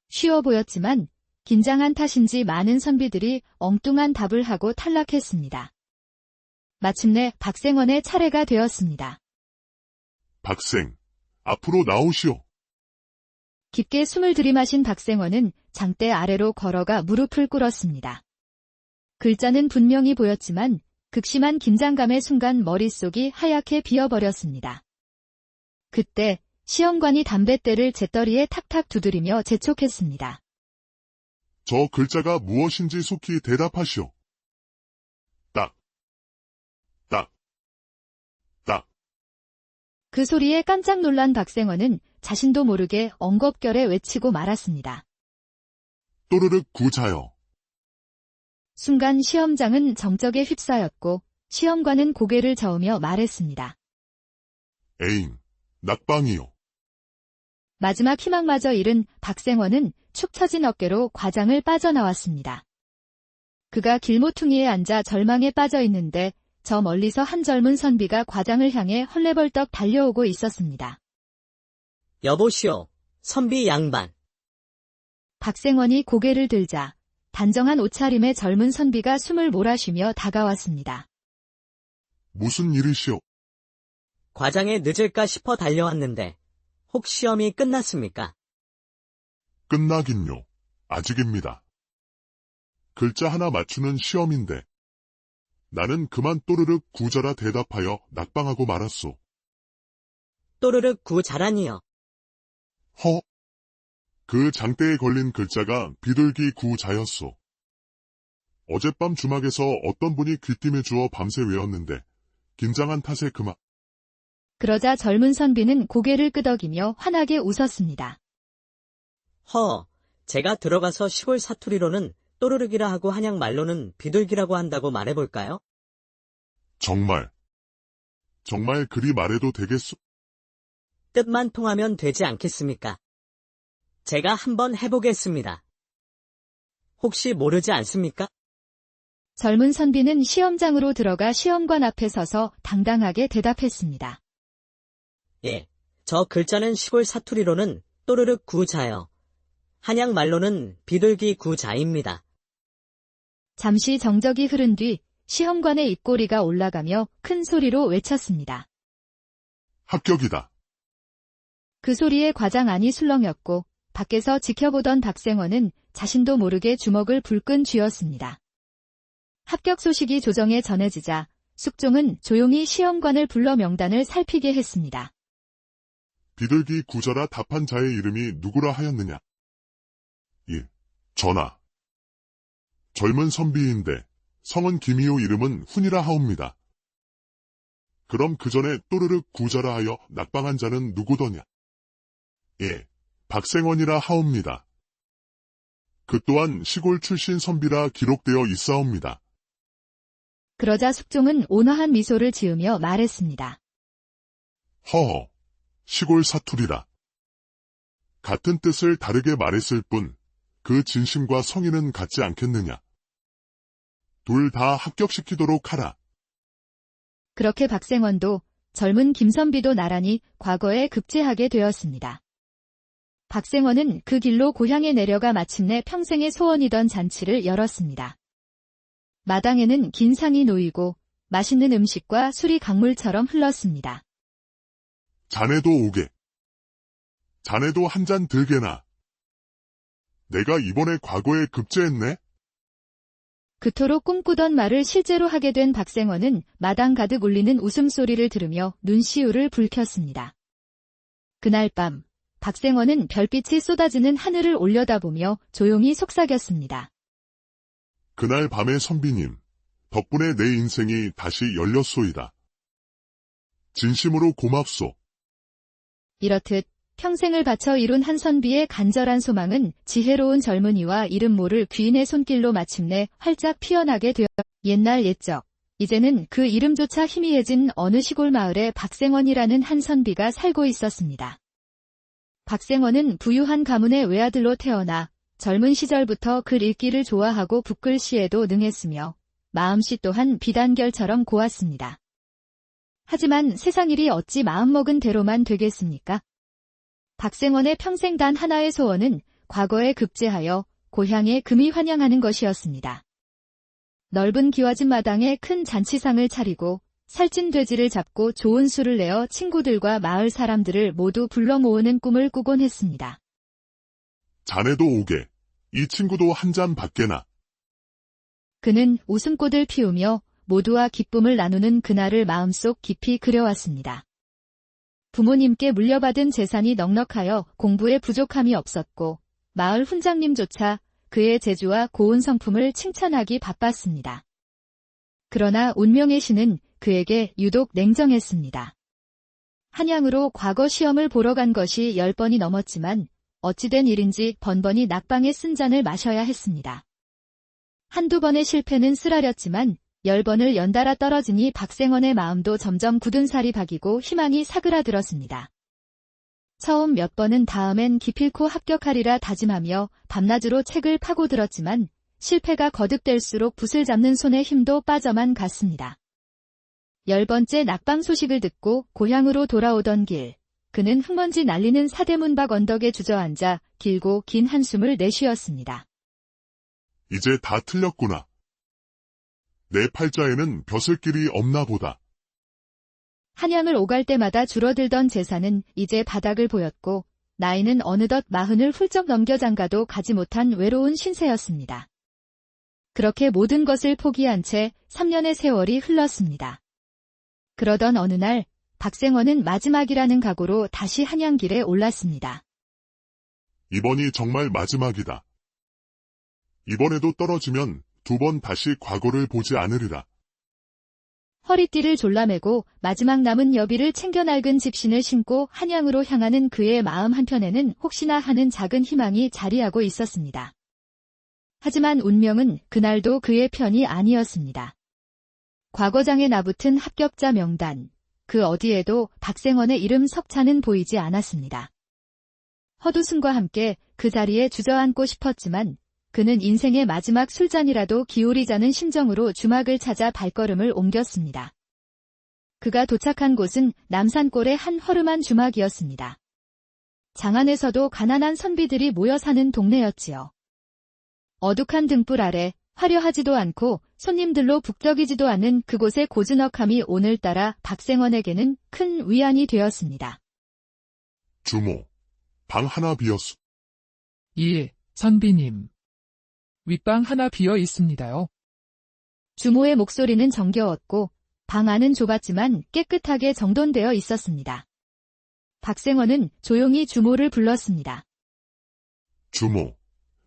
쉬워 보였지만 긴장한 탓인지 많은 선비들이 엉뚱한 답을 하고 탈락했습니다. 마침내 박생원의 차례가 되었습니다. 박생, 앞으로 나오시오. 깊게 숨을 들이마신 박생원은 장대 아래로 걸어가 무릎을 꿇었습니다. 글자는 분명히 보였지만 극심한 긴장감의 순간 머릿속이 하얗게 비어버렸습니다. 그때 시험관이 담뱃대를 재떨이에 탁탁 두드리며 재촉했습니다. 저 글자가 무엇인지 속히 대답하시오. 딱. 그 소리에 깜짝 놀란 박생원은 자신도 모르게 엉겁결에 외치고 말았습니다. 또르륵 구자여. 순간 시험장은 정적에 휩싸였고 시험관은 고개를 저으며 말했습니다. 에잉, 낙방이요. 마지막 희망마저 잃은 박생원은 축 처진 어깨로 과장을 빠져나왔습니다. 그가 길모퉁이에 앉아 절망에 빠져 있는데 저 멀리서 한 젊은 선비가 과장을 향해 헐레벌떡 달려오고 있었습니다. 여보시오, 선비 양반. 박생원이 고개를 들자 단정한 옷차림의 젊은 선비가 숨을 몰아쉬며 다가왔습니다. 무슨 일이시오? 과장에 늦을까 싶어 달려왔는데 혹 시험이 끝났습니까? 끝나긴요. 아직입니다. 글자 하나 맞추는 시험인데 나는 그만 또르륵 구자라 대답하여 낙방하고 말았소. 또르륵 구 자라니요. 허? 그 장대에 걸린 글자가 비둘기 구자였소. 어젯밤 주막에서 어떤 분이 귀띔해 주어 밤새 외웠는데 긴장한 탓에 그만. 그러자 젊은 선비는 고개를 끄덕이며 환하게 웃었습니다. 제가 들어가서 시골 사투리로는 또르륵이라 하고 한양 말로는 비둘기라고 한다고 말해볼까요? 정말 그리 말해도 되겠소? 뜻만 통하면 되지 않겠습니까? 제가 한번 해보겠습니다. 혹시 모르지 않습니까? 젊은 선비는 시험장으로 들어가 시험관 앞에 서서 당당하게 대답했습니다. 예, 저 글자는 시골 사투리로는 또르륵 구자요. 한양 말로는 비둘기 구자입니다. 잠시 정적이 흐른 뒤 시험관의 입꼬리가 올라가며 큰 소리로 외쳤습니다. 합격이다. 그 소리에 과장 안이 술렁였고 밖에서 지켜보던 박생원은 자신도 모르게 주먹을 불끈 쥐었습니다. 합격 소식이 조정에 전해지자 숙종은 조용히 시험관을 불러 명단을 살피게 했습니다. 비둘기 구자라 답한 자의 이름이 누구라 하였느냐? 예, 전하. 젊은 선비인데 성은 김이요 이름은 훈이라 하옵니다. 그럼 그 전에 또르륵 구자라 하여 낙방한 자는 누구더냐? 예, 박생원이라 하옵니다. 그 또한 시골 출신 선비라 기록되어 있사옵니다. 그러자 숙종은 온화한 미소를 지으며 말했습니다. 허허, 시골 사투리라. 같은 뜻을 다르게 말했을 뿐 그 진심과 성의는 같지 않겠느냐. 둘 다 합격시키도록 하라. 그렇게 박생원도 젊은 김선비도 나란히 과거에 급제하게 되었습니다. 박생원은 그 길로 고향에 내려가 마침내 평생의 소원이던 잔치를 열었습니다. 마당에는 긴 상이 놓이고 맛있는 음식과 술이 강물처럼 흘렀습니다. 자네도 오게. 자네도 한 잔 들게나. 내가 이번에 과거에 급제했네? 그토록 꿈꾸던 말을 실제로 하게 된 박생원은 마당 가득 울리는 웃음소리를 들으며 눈시울을 붉혔습니다. 그날 밤 박생원은 별빛이 쏟아지는 하늘을 올려다보며 조용히 속삭였습니다. 그날 밤의 선비님, 덕분에 내 인생이 다시 열렸소이다. 진심으로 고맙소. 이렇듯 평생을 바쳐 이룬 한 선비의 간절한 소망은 지혜로운 젊은이와 이름 모를 귀인의 손길로 마침내 활짝 피어나게 되어 옛날 옛적, 이제는 그 이름조차 희미해진 어느 시골 마을에 박생원이라는 한 선비가 살고 있었습니다. 박생원은 부유한 가문의 외아들로 태어나 젊은 시절부터 글 읽기를 좋아하고 붓글씨에도 능했으며 마음씨 또한 비단결처럼 고왔습니다. 하지만 세상일이 어찌 마음먹은 대로만 되겠습니까? 박생원의 평생 단 하나의 소원은 과거에 급제하여 고향에 금이 환영하는 것이었습니다. 넓은 기와집 마당에 큰 잔치상을 차리고 살찐 돼지를 잡고 좋은 술을 내어 친구들과 마을 사람들을 모두 불러 모으는 꿈을 꾸곤 했습니다. 자네도 오게. 이 친구도 한 잔 받게나. 그는 웃음꽃을 피우며 모두와 기쁨을 나누는 그날을 마음속 깊이 그려왔습니다. 부모님께 물려받은 재산이 넉넉하여 공부에 부족함이 없었고 마을 훈장님조차 그의 재주와 고운 성품을 칭찬하기 바빴습니다. 그러나 운명의 신은 그에게 유독 냉정했습니다. 한양으로 과거 시험을 보러 간 것이 10번이 넘었지만 어찌된 일인지 번번이 낙방에 쓴 잔을 마셔야 했습니다. 한두 번의 실패는 쓰라렸지만 10번을 연달아 떨어지니 박생원의 마음도 점점 굳은 살이 박이고 희망이 사그라들었습니다. 처음 몇 번은 다음엔 기필코 합격하리라 다짐하며 밤낮으로 책을 파고들었지만 실패가 거듭될수록 붓을 잡는 손에 힘도 빠져만 갔습니다. 10번째 낙방 소식을 듣고 고향으로 돌아오던 길, 그는 흙먼지 날리는 사대문 밖 언덕에 주저앉아 길고 긴 한숨을 내쉬었습니다. 이제 다 틀렸구나. 내 팔자에는 벼슬길이 없나 보다. 한양을 오갈 때마다 줄어들던 재산은 이제 바닥을 보였고 나이는 어느덧 40을 훌쩍 넘겨 장가도 가지 못한 외로운 신세였습니다. 그렇게 모든 것을 포기한 채 3년의 세월이 흘렀습니다. 그러던 어느 날 박생원은 마지막이라는 각오로 다시 한양길에 올랐습니다. 이번이 정말 마지막이다. 이번에도 떨어지면 2번 다시 과거를 보지 않으리라. 허리띠를 졸라매고 마지막 남은 여비를 챙겨 낡은 집신을 신고 한양으로 향하는 그의 마음 한편에는 혹시나 하는 작은 희망이 자리하고 있었습니다. 하지만 운명은 그날도 그의 편이 아니었습니다. 과거장에 나붙은 합격자 명단, 그 어디에도 박생원의 이름 석자는 보이지 않았습니다. 헛웃음과 함께 그 자리에 주저앉고 싶었지만 그는 인생의 마지막 술잔이라도 기울이자는 심정으로 주막을 찾아 발걸음을 옮겼습니다. 그가 도착한 곳은 남산골의 한 허름한 주막이었습니다. 장안에서도 가난한 선비들이 모여 사는 동네였지요. 어둑한 등불 아래 화려하지도 않고 손님들로 북적이지도 않은 그곳의 고즈넉함이 오늘따라 박생원에게는 큰 위안이 되었습니다. 주모, 방 하나 비었소. 예, 선비님. 윗방 하나 비어 있습니다요. 주모의 목소리는 정겨웠고 방 안은 좁았지만 깨끗하게 정돈되어 있었습니다. 박생원은 조용히 주모를 불렀습니다. 주모,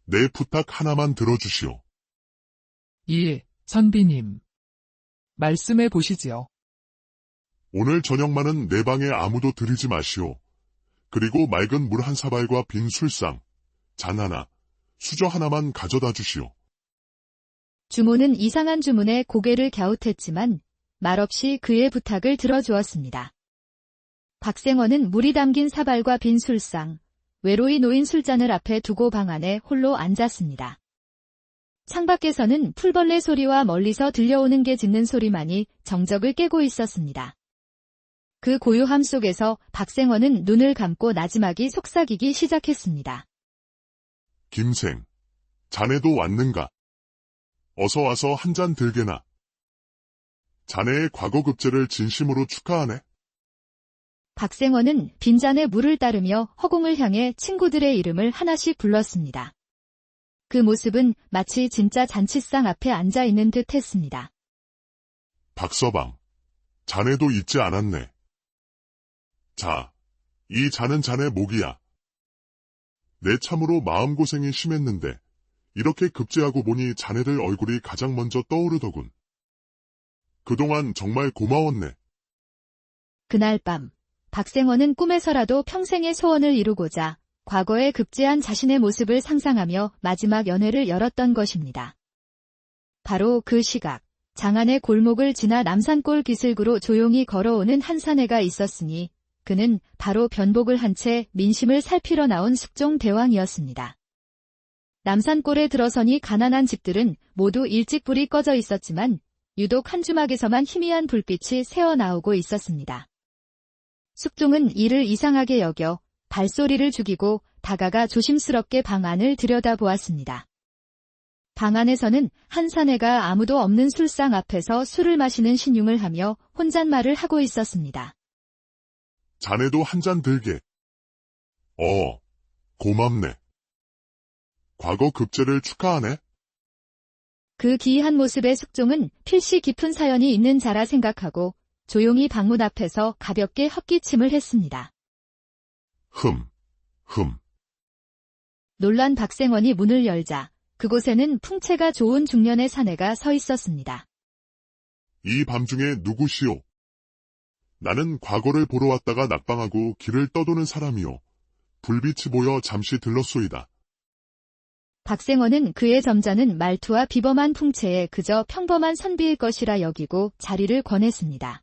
내 부탁 하나만 들어주시오. 예, 선비님. 말씀해 보시지요. 오늘 저녁만은 내 방에 아무도 들이지 마시오. 그리고 맑은 물 한 사발과 빈 술상, 잔 하나, 수저 하나만 가져다 주시오. 주모는 이상한 주문에 고개를 갸웃했지만 말없이 그의 부탁을 들어주었습니다. 박생원은 물이 담긴 사발과 빈 술상, 외로이 놓인 술잔을 앞에 두고 방 안에 홀로 앉았습니다. 창밖에서는 풀벌레 소리와 멀리서 들려오는 개 짖는 소리만이 정적을 깨고 있었습니다. 그 고요함 속에서 박생원은 눈을 감고 나지막이 속삭이기 시작했습니다. 김생, 자네도 왔는가? 어서 와서 한 잔 들게나. 자네의 과거 급제를 진심으로 축하하네. 박생원은 빈잔에 물을 따르며 허공을 향해 친구들의 이름을 하나씩 불렀습니다. 그 모습은 마치 진짜 잔치상 앞에 앉아있는 듯 했습니다. 박서방, 자네도 잊지 않았네. 자, 이 잔은 자네 목이야. 내 참으로 마음고생이 심했는데 이렇게 급제하고 보니 자네들 얼굴이 가장 먼저 떠오르더군. 그동안 정말 고마웠네. 그날 밤 박생원은 꿈에서라도 평생의 소원을 이루고자 과거에 급제한 자신의 모습을 상상하며 마지막 연회를 열었던 것입니다. 바로 그 시각, 장안의 골목을 지나 남산골 기슭으로 조용히 걸어오는 한 사내가 있었으니 그는 바로 변복을 한 채 민심을 살피러 나온 숙종 대왕이었습니다. 남산골에 들어서니 가난한 집들은 모두 일찍 불이 꺼져 있었지만 유독 한 주막에서만 희미한 불빛이 새어나오고 있었습니다. 숙종은 이를 이상하게 여겨 발소리를 죽이고 다가가 조심스럽게 방 안을 들여다보았습니다. 방 안에서는 한 사내가 아무도 없는 술상 앞에서 술을 마시는 신용을 하며 혼잣말을 하고 있었습니다. 자네도 한 잔 들게. 고맙네. 과거 급제를 축하하네. 그 기이한 모습의 숙종은 필시 깊은 사연이 있는 자라 생각하고 조용히 방문 앞에서 가볍게 헛기침을 했습니다. 흠. 놀란 박생원이 문을 열자 그곳에는 풍채가 좋은 중년의 사내가 서 있었습니다. 이 밤중에 누구시오? 나는 과거를 보러 왔다가 낙방하고 길을 떠도는 사람이오. 불빛이 보여 잠시 들렀소이다. 박생원은 그의 점잖은 말투와 비범한 풍채에 그저 평범한 선비일 것이라 여기고 자리를 권했습니다.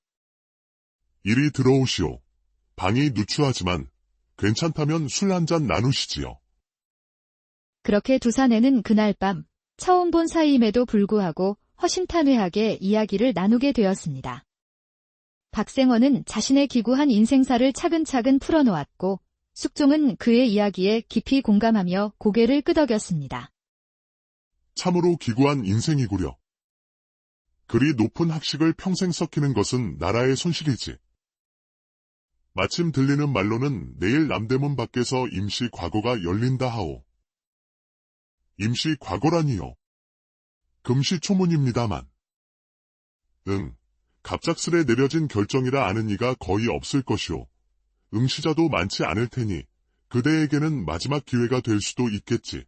이리 들어오시오. 방이 누추하지만 괜찮다면 술 한 잔 나누시지요. 그렇게 두 사내는 그날 밤 처음 본 사이임에도 불구하고 허심탄회하게 이야기를 나누게 되었습니다. 박생원은 자신의 기구한 인생사를 차근차근 풀어놓았고 숙종은 그의 이야기에 깊이 공감하며 고개를 끄덕였습니다. 참으로 기구한 인생이구려. 그리 높은 학식을 평생 썩히는 것은 나라의 손실이지. 마침 들리는 말로는 내일 남대문 밖에서 임시 과거가 열린다 하오. 임시 과거라니요. 금시초문입니다만. 갑작스레 내려진 결정이라 아는 이가 거의 없을 것이오. 응시자도 많지 않을 테니 그대에게는 마지막 기회가 될 수도 있겠지.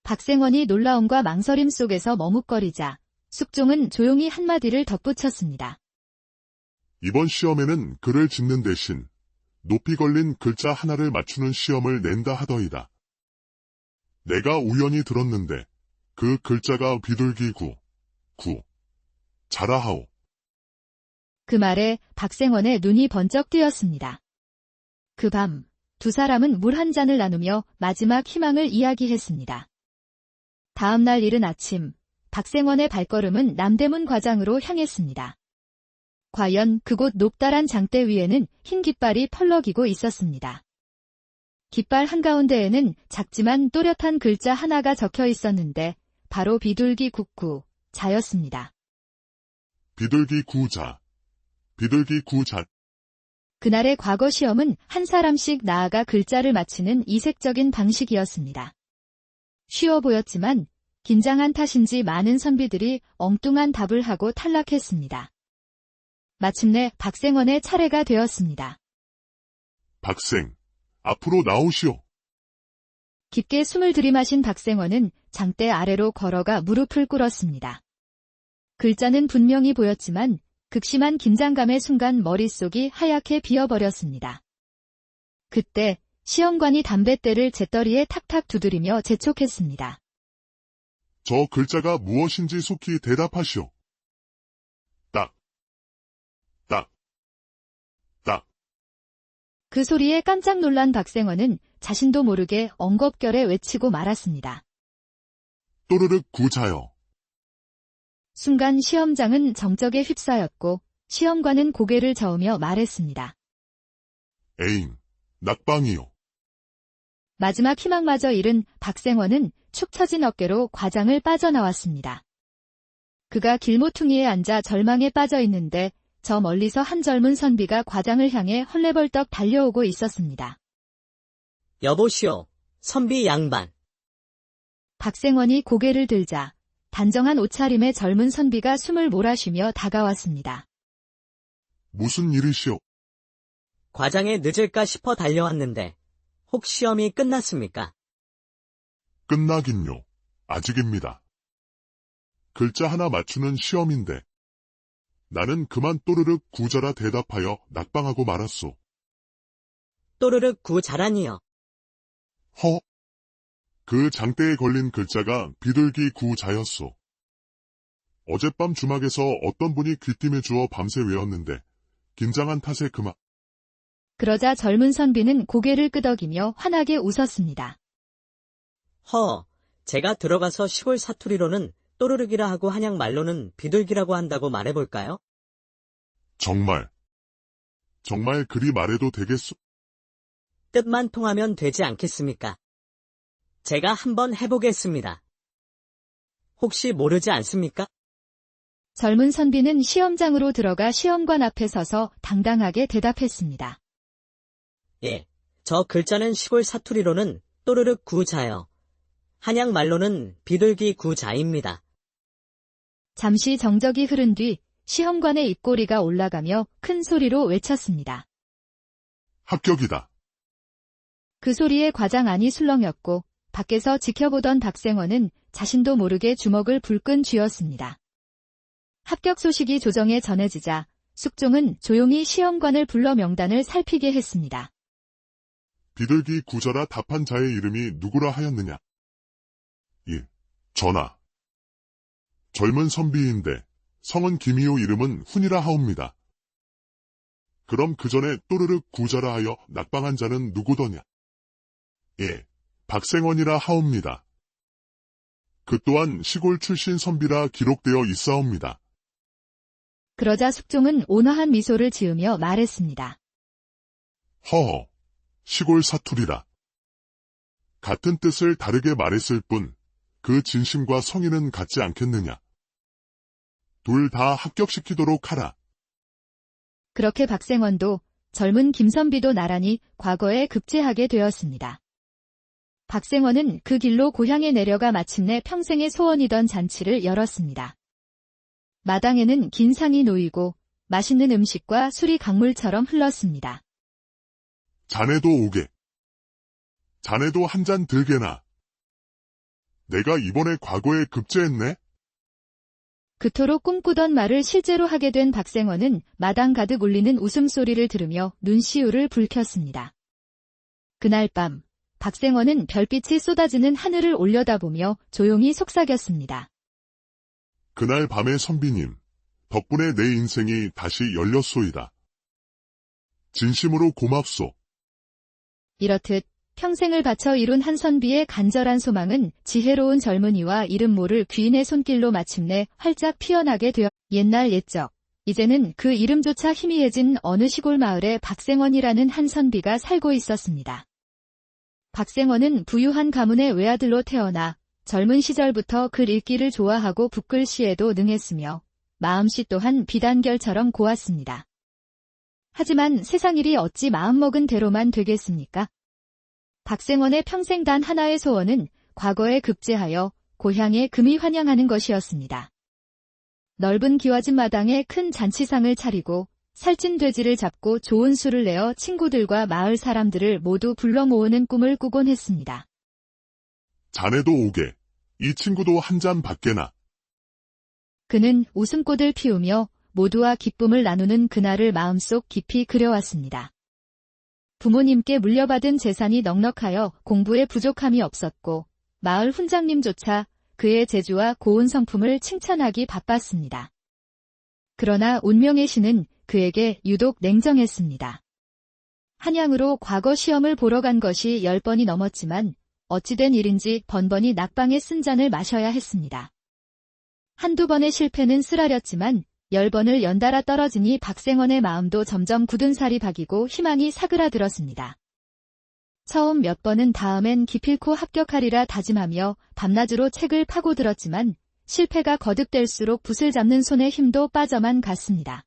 박생원이 놀라움과 망설임 속에서 머뭇거리자 숙종은 조용히 한마디를 덧붙였습니다. 이번 시험에는 글을 짓는 대신 높이 걸린 글자 하나를 맞추는 시험을 낸다 하더이다. 내가 우연히 들었는데 그 글자가 비둘기 구. 자라하오. 그 말에 박생원의 눈이 번쩍 뜨였습니다. 그 밤, 두 사람은 물 한 잔을 나누며 마지막 희망을 이야기했습니다. 다음 날 이른 아침, 박생원의 발걸음은 남대문 과장으로 향했습니다. 과연 그곳 높다란 장대 위에는 흰 깃발이 펄럭이고 있었습니다. 깃발 한가운데에는 작지만 또렷한 글자 하나가 적혀 있었는데 바로 비둘기 국구, 자였습니다. 비둘기 구자. 그날의 과거 시험은 한 사람씩 나아가 글자를 맞히는 이색적인 방식이었습니다. 쉬워 보였지만 긴장한 탓인지 많은 선비들이 엉뚱한 답을 하고 탈락했습니다. 마침내 박생원의 차례가 되었습니다. 박생, 앞으로 나오시오. 깊게 숨을 들이마신 박생원은 장대 아래로 걸어가 무릎을 꿇었습니다. 글자는 분명히 보였지만 극심한 긴장감의 순간 머릿속이 하얗게 비어버렸습니다. 그때 시험관이 담뱃대를 재떨이에 탁탁 두드리며 재촉했습니다. 저 글자가 무엇인지 속히 대답하시오. 딱. 그 소리에 깜짝 놀란 박생원은 자신도 모르게 엉겁결에 외치고 말았습니다. 또르륵 구자여. 순간 시험장은 정적에 휩싸였고 시험관은 고개를 저으며 말했습니다. 에잉, 낙방이요. 마지막 희망마저 잃은 박생원은 축 처진 어깨로 과장을 빠져나왔습니다. 그가 길모퉁이에 앉아 절망에 빠져 있는데 저 멀리서 한 젊은 선비가 과장을 향해 헐레벌떡 달려오고 있었습니다. 여보시오, 선비 양반. 박생원이 고개를 들자 단정한 옷차림의 젊은 선비가 숨을 몰아쉬며 다가왔습니다. 무슨 일이시오? 과장에 늦을까 싶어 달려왔는데 혹 시험이 끝났습니까? 끝나긴요. 아직입니다. 글자 하나 맞추는 시험인데 나는 그만 또르륵 구자라 대답하여 낙방하고 말았소. 또르륵 구자라니요. 허? 그 장대에 걸린 글자가 비둘기 구자였소. 어젯밤 주막에서 어떤 분이 귀띔해 주어 밤새 외웠는데 긴장한 탓에 그만. 그러자 젊은 선비는 고개를 끄덕이며 환하게 웃었습니다. 제가 들어가서 시골 사투리로는 또르륵이라 하고 한양 말로는 비둘기라고 한다고 말해볼까요? 정말 그리 말해도 되겠소? 뜻만 통하면 되지 않겠습니까? 제가 한번 해보겠습니다. 혹시 모르지 않습니까? 젊은 선비는 시험장으로 들어가 시험관 앞에 서서 당당하게 대답했습니다. 예, 저 글자는 시골 사투리로는 또르륵 구자요. 한양 말로는 비둘기 구자입니다. 잠시 정적이 흐른 뒤 시험관의 입꼬리가 올라가며 큰 소리로 외쳤습니다. 합격이다. 그 소리에 과장 안이 술렁였고 밖에서 지켜보던 박생원은 자신도 모르게 주먹을 불끈 쥐었습니다. 합격 소식이 조정에 전해지자 숙종은 조용히 시험관을 불러 명단을 살피게 했습니다. 비둘기 구자라 답한 자의 이름이 누구라 하였느냐? 예, 전하. 젊은 선비인데 성은 김이오, 이름은 훈이라 하옵니다. 그럼 그 전에 또르륵 구자라 하여 낙방한 자는 누구더냐? 예, 박생원이라 하옵니다. 그 또한 시골 출신 선비라 기록되어 있사옵니다. 그러자 숙종은 온화한 미소를 지으며 말했습니다. 허허, 시골 사투리라. 같은 뜻을 다르게 말했을 뿐, 그 진심과 성의는 같지 않겠느냐. 둘 다 합격시키도록 하라. 그렇게 박생원도 젊은 김선비도 나란히 과거에 급제하게 되었습니다. 박생원은 그 길로 고향에 내려가 마침내 평생의 소원이던 잔치를 열었습니다. 마당에는 긴 상이 놓이고 맛있는 음식과 술이 강물처럼 흘렀습니다. 자네도 오게. 자네도 한 잔 들게나. 내가 이번에 과거에 급제했네? 그토록 꿈꾸던 말을 실제로 하게 된 박생원은 마당 가득 울리는 웃음소리를 들으며 눈시울을 붉혔습니다. 그날 밤, 박생원은 별빛이 쏟아지는 하늘을 올려다보며 조용히 속삭였습니다. 그날 밤에 선비님, 덕분에 내 인생이 다시 열렸소이다. 진심으로 고맙소. 이렇듯 평생을 바쳐 이룬 한 선비의 간절한 소망은 지혜로운 젊은이와 이름 모를 귀인의 손길로 마침내 활짝 피어나게 되어 옛날 옛적, 이제는 그 이름조차 희미해진 어느 시골 마을에 박생원이라는 한 선비가 살고 있었습니다. 박생원은 부유한 가문의 외아들로 태어나 젊은 시절부터 글 읽기를 좋아하고 붓글씨에도 능했으며 마음씨 또한 비단결처럼 고왔습니다. 하지만 세상 일이 어찌 마음먹은 대로만 되겠습니까? 박생원의 평생 단 하나의 소원은 과거에 급제하여 고향에 금이 환영하는 것이었습니다. 넓은 기와집 마당에 큰 잔치상을 차리고 살찐 돼지를 잡고 좋은 술을 내어 친구들과 마을 사람들을 모두 불러 모으는 꿈을 꾸곤 했습니다. 자네도 오게. 이 친구도 한 잔 받게나. 그는 웃음꽃을 피우며 모두와 기쁨을 나누는 그날을 마음속 깊이 그려왔습니다. 부모님께 물려받은 재산이 넉넉하여 공부에 부족함이 없었고 마을 훈장님조차 그의 재주와 고운 성품을 칭찬하기 바빴습니다. 그러나 운명의 신은 그에게 유독 냉정했습니다. 한양으로 과거 시험을 보러 간 것이 10번이 넘었지만 어찌된 일인지 번번이 낙방에 쓴 잔을 마셔야 했습니다. 한두 번의 실패는 쓰라렸지만 10번을 연달아 떨어지니 박생원의 마음도 점점 굳은 살이 박이고 희망이 사그라들었습니다. 처음 몇 번은 다음엔 기필코 합격하리라 다짐하며 밤낮으로 책을 파고들었지만 실패가 거듭될수록 붓을 잡는 손에 힘도 빠져만 갔습니다.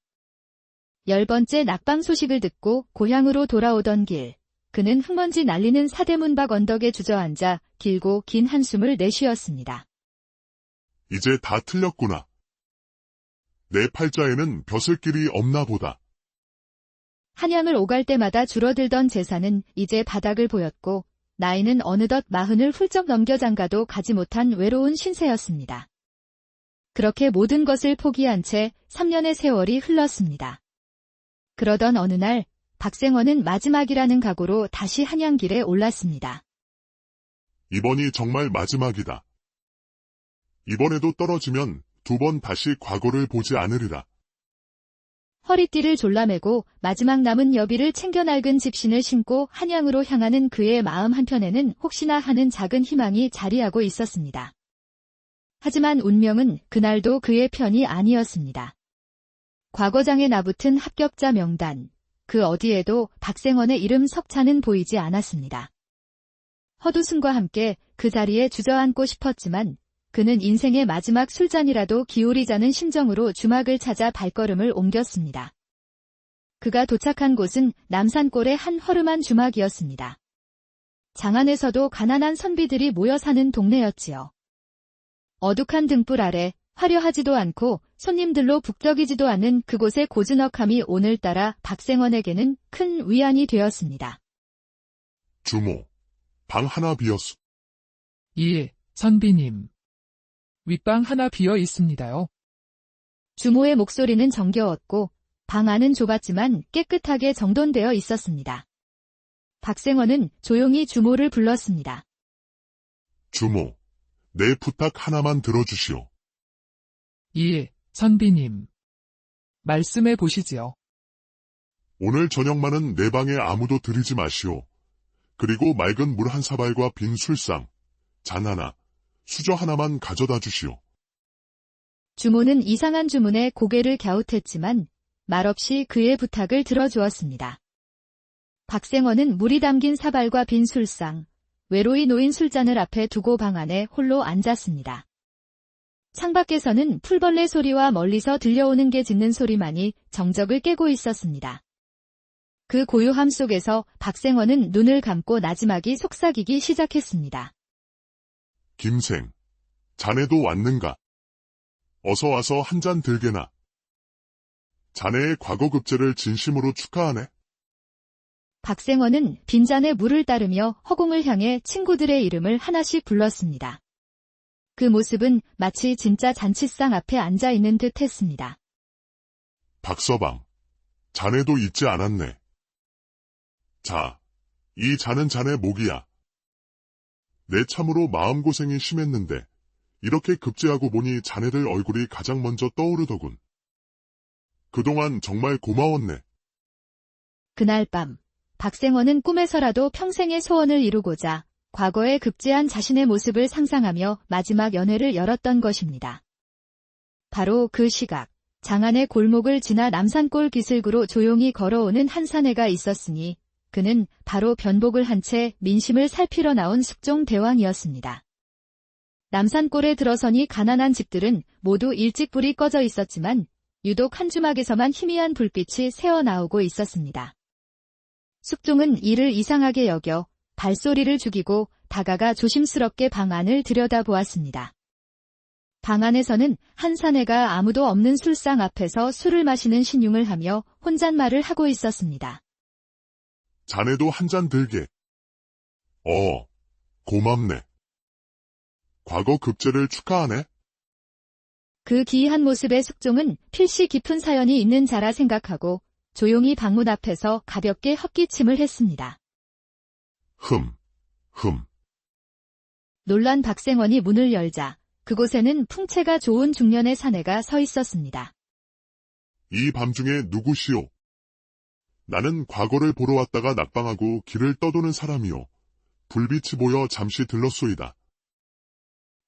10번째 낙방 소식을 듣고 고향으로 돌아오던 길, 그는 흙먼지 날리는 사대문 밖 언덕에 주저앉아 길고 긴 한숨을 내쉬었습니다. 이제 다 틀렸구나. 내 팔자에는 벼슬길이 없나 보다. 한양을 오갈 때마다 줄어들던 재산은 이제 바닥을 보였고 나이는 어느덧 40을 훌쩍 넘겨 장가도 가지 못한 외로운 신세였습니다. 그렇게 모든 것을 포기한 채 3년의 세월이 흘렀습니다. 그러던 어느 날 박생원은 마지막이라는 각오로 다시 한양길에 올랐습니다. 이번이 정말 마지막이다. 이번에도 떨어지면 2번 다시 과거를 보지 않으리라. 허리띠를 졸라매고 마지막 남은 여비를 챙겨 낡은 집신을 신고 한양으로 향하는 그의 마음 한편에는 혹시나 하는 작은 희망이 자리하고 있었습니다. 하지만 운명은 그날도 그의 편이 아니었습니다. 과거장에 나붙은 합격자 명단, 그 어디에도 박생원의 이름 석자는 보이지 않았습니다. 헛웃음과 함께 그 자리에 주저앉고 싶었지만 그는 인생의 마지막 술잔이라도 기울이자는 심정으로 주막을 찾아 발걸음을 옮겼습니다. 그가 도착한 곳은 남산골의 한 허름한 주막이었습니다. 장안에서도 가난한 선비들이 모여 사는 동네였지요. 어둑한 등불 아래 화려하지도 않고 손님들로 북적이지도 않은 그곳의 고즈넉함이 오늘따라 박생원에게는 큰 위안이 되었습니다. 주모, 방 하나 비었소. 예, 선비님. 윗방 하나 비어 있습니다요. 주모의 목소리는 정겨웠고 방 안은 좁았지만 깨끗하게 정돈되어 있었습니다. 박생원은 조용히 주모를 불렀습니다. 주모, 내 부탁 하나만 들어주시오. 예, 선비님. 말씀해 보시지요. 오늘 저녁만은 내 방에 아무도 들이지 마시오. 그리고 맑은 물 한 사발과 빈 술상, 잔 하나, 수저 하나만 가져다 주시오. 주모는 이상한 주문에 고개를 갸웃했지만 말없이 그의 부탁을 들어주었습니다. 박생원은 물이 담긴 사발과 빈 술상, 외로이 놓인 술잔을 앞에 두고 방 안에 홀로 앉았습니다. 창밖에서는 풀벌레 소리와 멀리서 들려오는 개 짖는 소리만이 정적을 깨고 있었습니다. 그 고요함 속에서 박생원은 눈을 감고 나지막이 속삭이기 시작했습니다. 김생, 자네도 왔는가? 어서 와서 한 잔 들게나. 자네의 과거 급제를 진심으로 축하하네. 박생원은 빈잔에 물을 따르며 허공을 향해 친구들의 이름을 하나씩 불렀습니다. 그 모습은 마치 진짜 잔치상 앞에 앉아있는 듯 했습니다. 박서방, 자네도 잊지 않았네. 자, 이 잔은 자네 목이야. 내 참으로 마음고생이 심했는데 이렇게 급제하고 보니 자네들 얼굴이 가장 먼저 떠오르더군. 그동안 정말 고마웠네. 그날 밤, 박생원은 꿈에서라도 평생의 소원을 이루고자 과거에 급제한 자신의 모습을 상상하며 마지막 연회를 열었던 것입니다. 바로 그 시각, 장안의 골목을 지나 남산골 기슭으로 조용히 걸어오는 한 사내가 있었으니 그는 바로 변복을 한 채 민심을 살피러 나온 숙종 대왕이었습니다. 남산골에 들어서니 가난한 집들은 모두 일찍 불이 꺼져 있었지만 유독 한 주막에서만 희미한 불빛이 새어나오고 있었습니다. 숙종은 이를 이상하게 여겨 발소리를 죽이고 다가가 조심스럽게 방 안을 들여다보았습니다. 방 안에서는 한 사내가 아무도 없는 술상 앞에서 술을 마시는 신용을 하며 혼잣말을 하고 있었습니다. 자네도 한 잔 들게. 고맙네. 과거 급제를 축하하네. 그 기이한 모습의 숙종은 필시 깊은 사연이 있는 자라 생각하고 조용히 방문 앞에서 가볍게 헛기침을 했습니다. 흠. 놀란 박생원이 문을 열자 그곳에는 풍채가 좋은 중년의 사내가 서 있었습니다. 이 밤중에 누구시오? 나는 과거를 보러 왔다가 낙방하고 길을 떠도는 사람이오. 불빛이 보여 잠시 들렀소이다.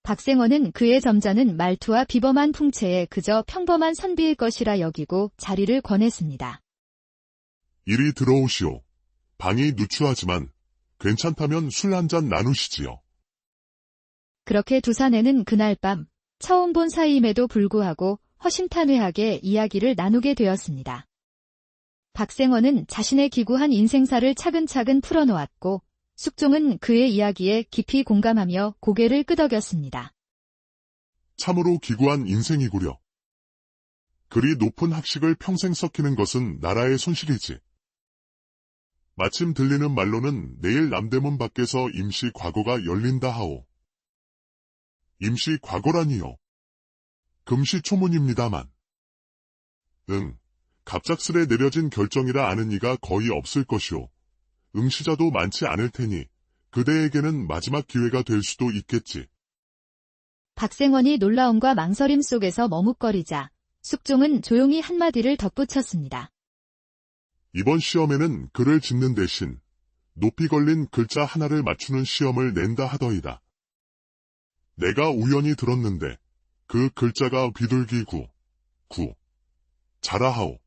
박생원은 그의 점잖은 말투와 비범한 풍채에 그저 평범한 선비일 것이라 여기고 자리를 권했습니다. 이리 들어오시오. 방이 누추하지만 괜찮다면 술 한 잔 나누시지요. 그렇게 두 사내는 그날 밤 처음 본 사이임에도 불구하고 허심탄회하게 이야기를 나누게 되었습니다. 박생원은 자신의 기구한 인생사를 차근차근 풀어놓았고 숙종은 그의 이야기에 깊이 공감하며 고개를 끄덕였습니다. 참으로 기구한 인생이구려. 그리 높은 학식을 평생 썩히는 것은 나라의 손실이지. 마침 들리는 말로는 내일 남대문 밖에서 임시 과거가 열린다 하오. 임시 과거라니요. 금시초문입니다만. 갑작스레 내려진 결정이라 아는 이가 거의 없을 것이오. 응시자도 많지 않을 테니 그대에게는 마지막 기회가 될 수도 있겠지. 박생원이 놀라움과 망설임 속에서 머뭇거리자 숙종은 조용히 한마디를 덧붙였습니다. 이번 시험에는 글을 짓는 대신 높이 걸린 글자 하나를 맞추는 시험을 낸다 하더이다. 내가 우연히 들었는데 그 글자가 비둘기 구. 자라하오.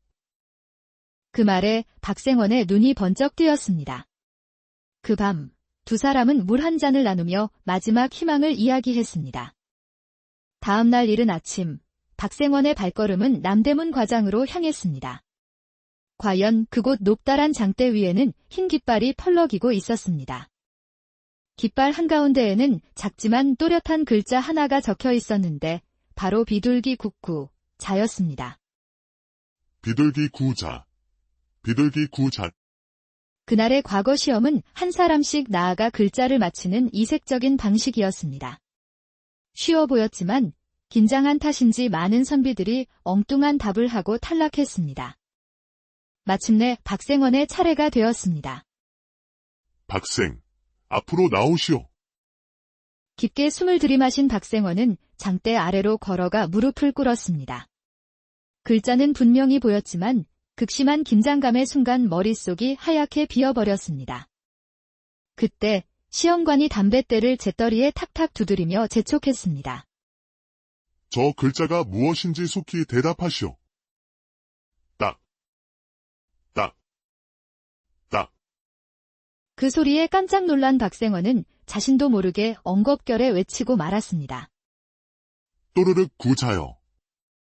그 말에 박생원의 눈이 번쩍 뜨였습니다. 그 밤, 두 사람은 물 한 잔을 나누며 마지막 희망을 이야기했습니다. 다음 날 이른 아침, 박생원의 발걸음은 남대문 과장으로 향했습니다. 과연 그곳 높다란 장대 위에는 흰 깃발이 펄럭이고 있었습니다. 깃발 한가운데에는 작지만 또렷한 글자 하나가 적혀 있었는데 바로 비둘기 국구, 자였습니다. 비둘기 구자. 그날의 과거 시험은 한 사람씩 나아가 글자를 맞히는 이색적인 방식이었습니다. 쉬워 보였지만 긴장한 탓인지 많은 선비들이 엉뚱한 답을 하고 탈락했습니다. 마침내 박생원의 차례가 되었습니다. 박생, 앞으로 나오시오. 깊게 숨을 들이마신 박생원은 장대 아래로 걸어가 무릎을 꿇었습니다. 글자는 분명히 보였지만 극심한 긴장감의 순간 머릿속이 하얗게 비어버렸습니다. 그때 시험관이 담뱃대를 재떨이에 탁탁 두드리며 재촉했습니다. 저 글자가 무엇인지 속히 대답하시오. 딱, 딱, 딱. 그 소리에 깜짝 놀란 박생원은 자신도 모르게 엉겁결에 외치고 말았습니다. 또르륵 구자여.